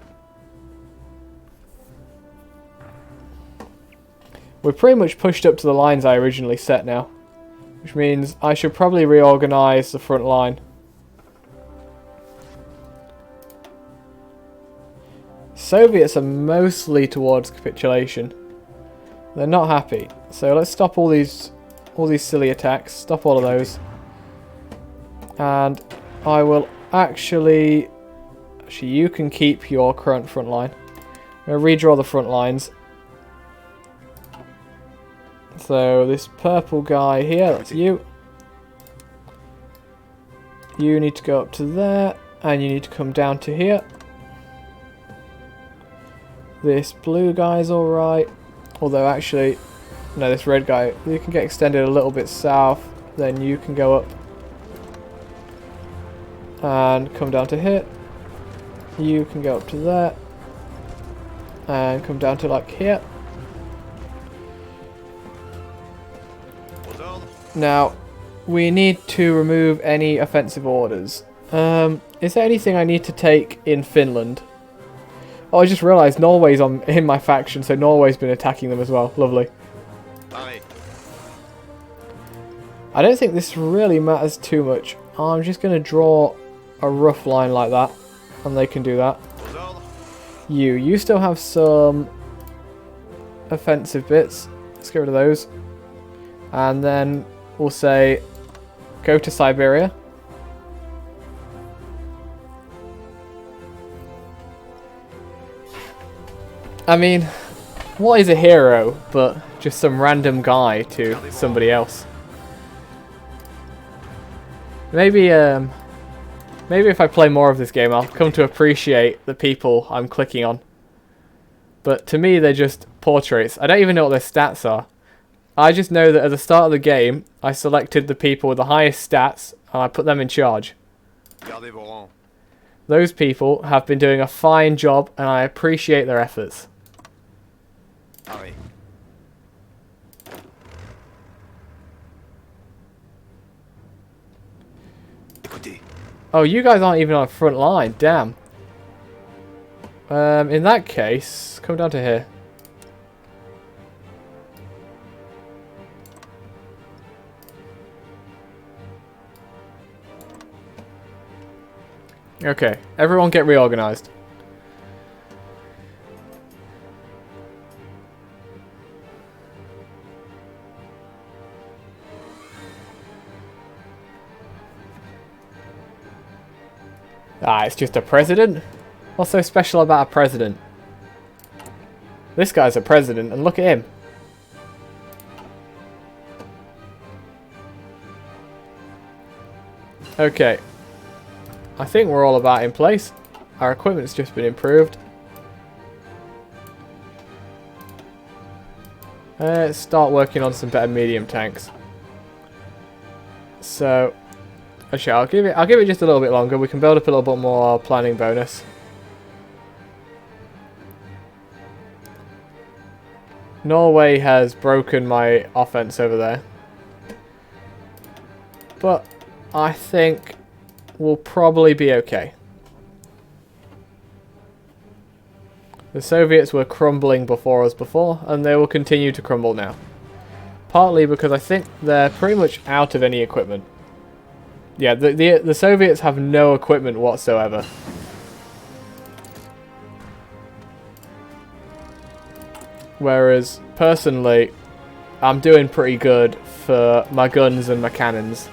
A: We're pretty much pushed up to the lines I originally set now, which means I should probably reorganize the front line. Soviets are mostly towards capitulation. They're not happy, so let's stop all these silly attacks. Stop all of those, and I will actually you can keep your current front line. I'm going to redraw the front lines. So this purple guy here, that's you. You need to go up to there, and you need to come down to here. This blue guy's alright, although actually, no, this red guy, you can get extended a little bit south, then you can go up and come down to here. You can go up to there and come down to like here. Now, we need to remove any offensive orders. Is there anything I need to take in Finland? Oh, I just realised Norway's in my faction, so Norway's been attacking them as well. Lovely.
B: Aye.
A: I don't think this really matters too much. I'm just going to draw a rough line like that, and they can do that. You still have some offensive bits. Let's get rid of those. And then we'll say, go to Siberia. I mean, what is a hero but just some random guy to somebody else? Maybe if I play more of this game, I'll come to appreciate the people I'm clicking on. But to me, they're just portraits. I don't even know what their stats are. I just know that at the start of the game, I selected the people with the highest stats, and I put them in charge. Those people have been doing a fine job, and I appreciate their efforts.
B: Écoutez.
A: Oh, you guys aren't even on the front line. Damn. In that case, come down to here. Okay, everyone get reorganized. Ah, it's just a president? What's so special about a president? This guy's a president, and look at him. Okay. I think we're all about in place. Our equipment's just been improved. Let's start working on some better medium tanks. So, actually, I'll give it just a little bit longer. We can build up a little bit more planning bonus. Norway has broken my offense over there, but I think we'll probably be okay. The Soviets were crumbling before us before, and they will continue to crumble now. Partly because I think they're pretty much out of any equipment. Yeah, the Soviets have no equipment whatsoever. Whereas, personally, I'm doing pretty good for my guns and my cannons.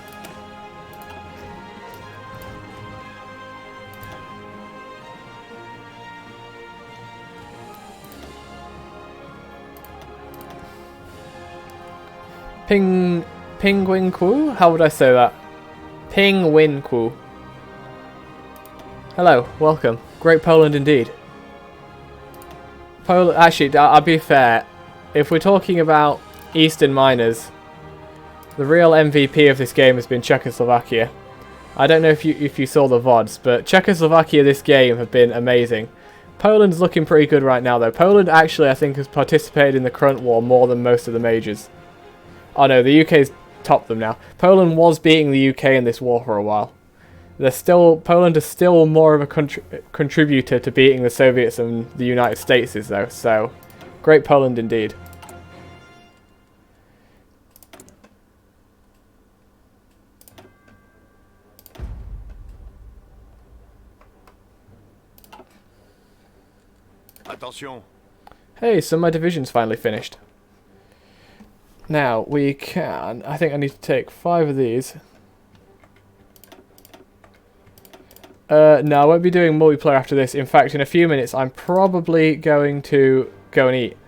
A: Penguin Ku? How would I say that? Penguin Ku. Hello, welcome. Great Poland indeed. Actually, I'll be fair. If we're talking about Eastern miners, the real MVP of this game has been Czechoslovakia. I don't know if you saw the VODs, but Czechoslovakia this game have been amazing. Poland's looking pretty good right now though. Poland actually I think has participated in the current war more than most of the majors. Oh no, the UK's topped them now. Poland was beating the UK in this war for a while. Poland is still more of a contributor to beating the Soviets than the United States is though, so great Poland indeed.
B: Attention.
A: Hey, so my division's finally finished. Now, we can... I think I need to take 5 of these. No, I won't be doing multiplayer after this. In fact, in a few minutes, I'm probably going to go and eat.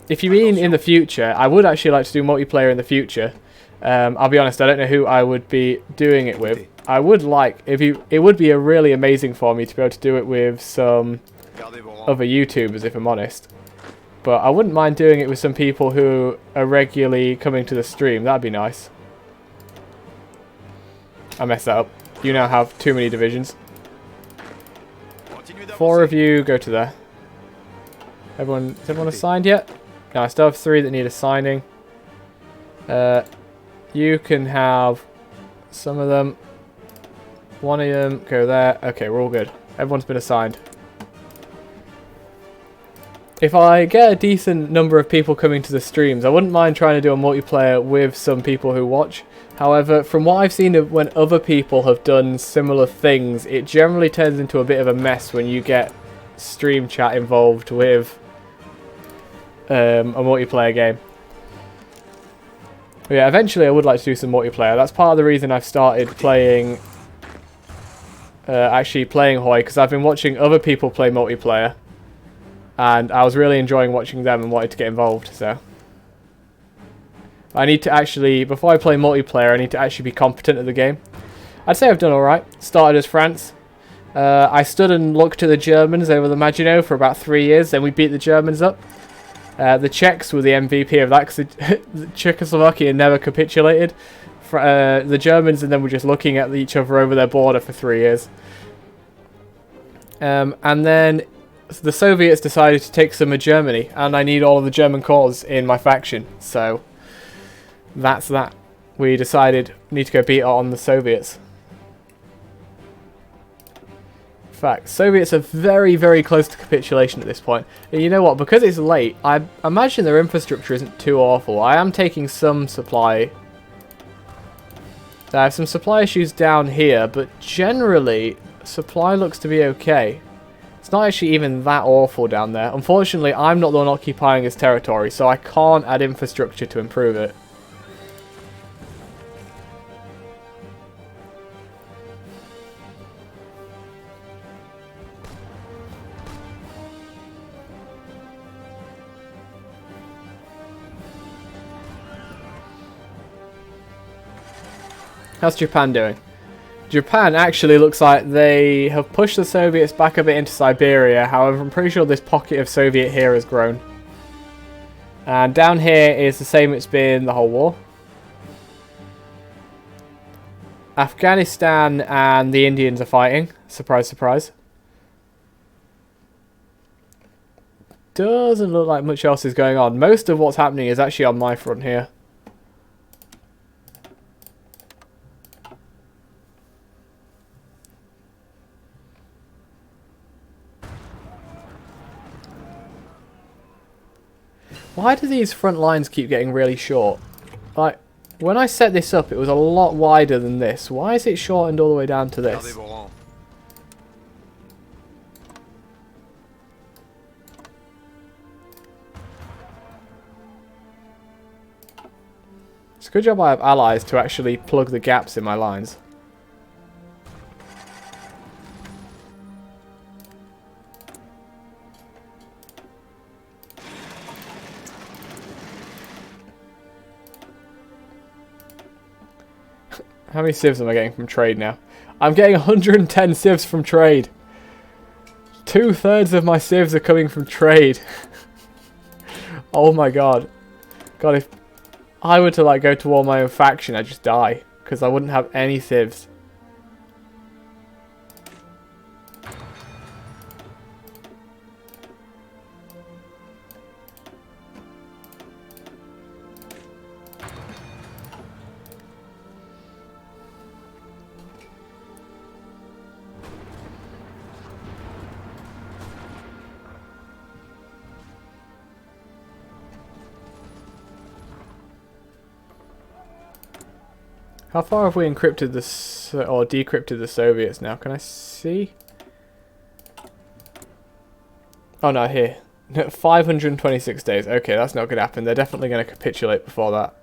A: If you mean in the future, I would actually like to do multiplayer in the future. I'll be honest, I don't know who I would be doing it with. I would like... It would be really amazing for me to be able to do it with some other YouTubers, if I'm honest. But I wouldn't mind doing it with some people who are regularly coming to the stream. That'd be nice. I messed that up. You now have too many divisions. 4 of you go to there. Is everyone assigned yet? No, I still have 3 that need assigning. You can have some of them. 1 of them go there. Okay, we're all good. Everyone's been assigned. If I get a decent number of people coming to the streams, I wouldn't mind trying to do a multiplayer with some people who watch. However, from what I've seen of when other people have done similar things, it generally turns into a bit of a mess when you get stream chat involved with a multiplayer game. But yeah, eventually I would like to do some multiplayer. That's part of the reason I've started playing, actually playing HOI, because I've been watching other people play multiplayer. And I was really enjoying watching them and wanted to get involved, so. I need to actually, before I play multiplayer, I need to actually be competent at the game. I'd say I've done alright. Started as France. I stood and looked to the Germans over the Maginot for about 3 years, then we beat the Germans up. The Czechs were the MVP of that, because Czechoslovakia never capitulated. The Germans and then were just looking at each other over their border for 3 years. And then the Soviets decided to take some of Germany, and I need all of the German cores in my faction, so that's that. We decided we need to go beat on the Soviets. fact, Soviets are very, very close to capitulation at this point. And you know what? Because it's late, I imagine their infrastructure isn't too awful. I am taking some supply. I have some supply issues down here, but generally, supply looks to be okay. It's not actually even that awful down there. Unfortunately, I'm not the one occupying his territory, so I can't add infrastructure to improve it. How's Japan doing? Japan actually looks like they have pushed the Soviets back a bit into Siberia. However, I'm pretty sure this pocket of Soviet here has grown. And down here is the same it's been the whole war. Afghanistan and the Indians are fighting. Surprise, surprise. Doesn't look like much else is going on. Most of what's happening is actually on my front here. Why do these front lines keep getting really short? Like, when I set this up, it was a lot wider than this. Why is it shortened all the way down to this? It's a good job I have allies to actually plug the gaps in my lines. How many civs am I getting from trade now? I'm getting 110 civs from trade. 2/3 of my civs are coming from trade. Oh my god. God, if I were to like go to war my own faction, I'd just die. Because I wouldn't have any civs. How far have we encrypted this or decrypted the Soviets now? Can I see? Oh no, here. 526 days. Okay, that's not going to happen. They're definitely going to capitulate before that.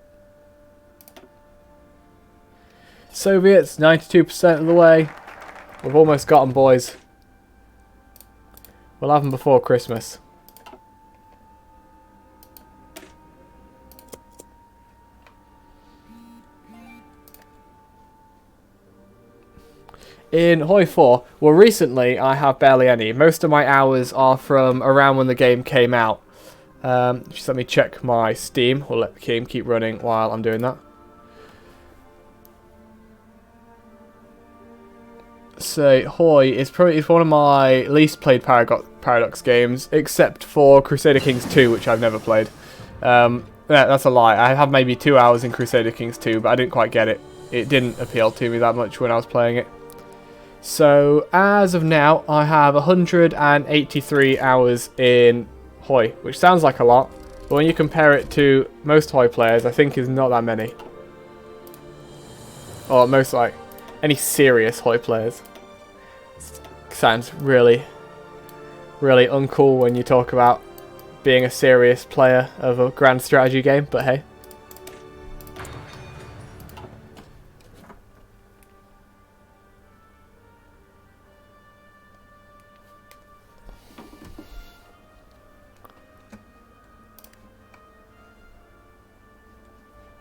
A: Soviets, 92% of the way. We've almost got them, boys. We'll have them before Christmas. In HOI4, well recently I have barely any. Most of my hours are from around when the game came out. Just let me check my Steam. We'll let the game keep running while I'm doing that. So HOI is probably one of my least played Paradox games, except for Crusader Kings 2, which I've never played. That's a lie. I have maybe 2 hours in Crusader Kings 2, but I didn't quite get it. It didn't appeal to me that much when I was playing it. So, as of now, I have 183 hours in HOI, which sounds like a lot, but when you compare it to most HOI players, I think is not that many. Or most, like, any serious HOI players. Sounds really, really uncool when you talk about being a serious player of a grand strategy game, but hey.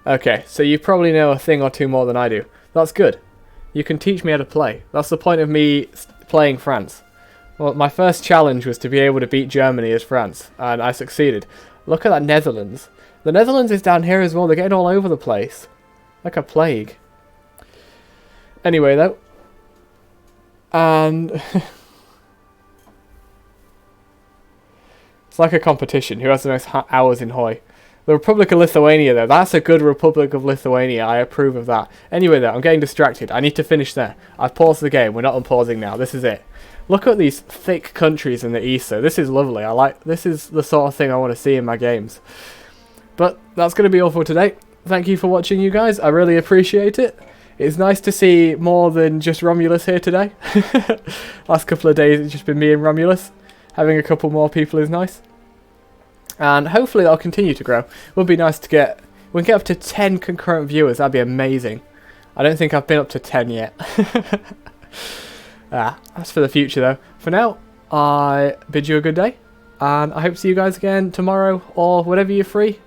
A: Okay, so you probably know a thing or two more than I do. That's good. You can teach me how to play. That's the point of me playing France. Well, my first challenge was to be able to beat Germany as France, and I succeeded. Look at that Netherlands. The Netherlands is down here as well. They're getting all over the place. Like a plague. Anyway, though. And it's like a competition. Who has the most hours in HOI? The Republic of Lithuania, though. That's a good Republic of Lithuania. I approve of that. Anyway, though, I'm getting distracted. I need to finish there. I've paused the game. We're not unpausing now. This is it. Look at these thick countries in the east, though. This is lovely. This is the sort of thing I want to see in my games. But that's going to be all for today. Thank you for watching, you guys. I really appreciate it. It's nice to see more than just Romulus here today. Last couple of days, it's just been me and Romulus. Having a couple more people is nice. And hopefully that'll continue to grow. It would be nice to get... We can get up to 10 concurrent viewers. That'd be amazing. I don't think I've been up to 10 yet. That's for the future, though. For now, I bid you a good day. And I hope to see you guys again tomorrow or whenever you're free.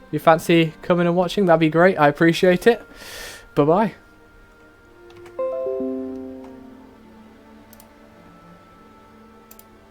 A: If you fancy coming and watching, that'd be great. I appreciate it. Bye-bye.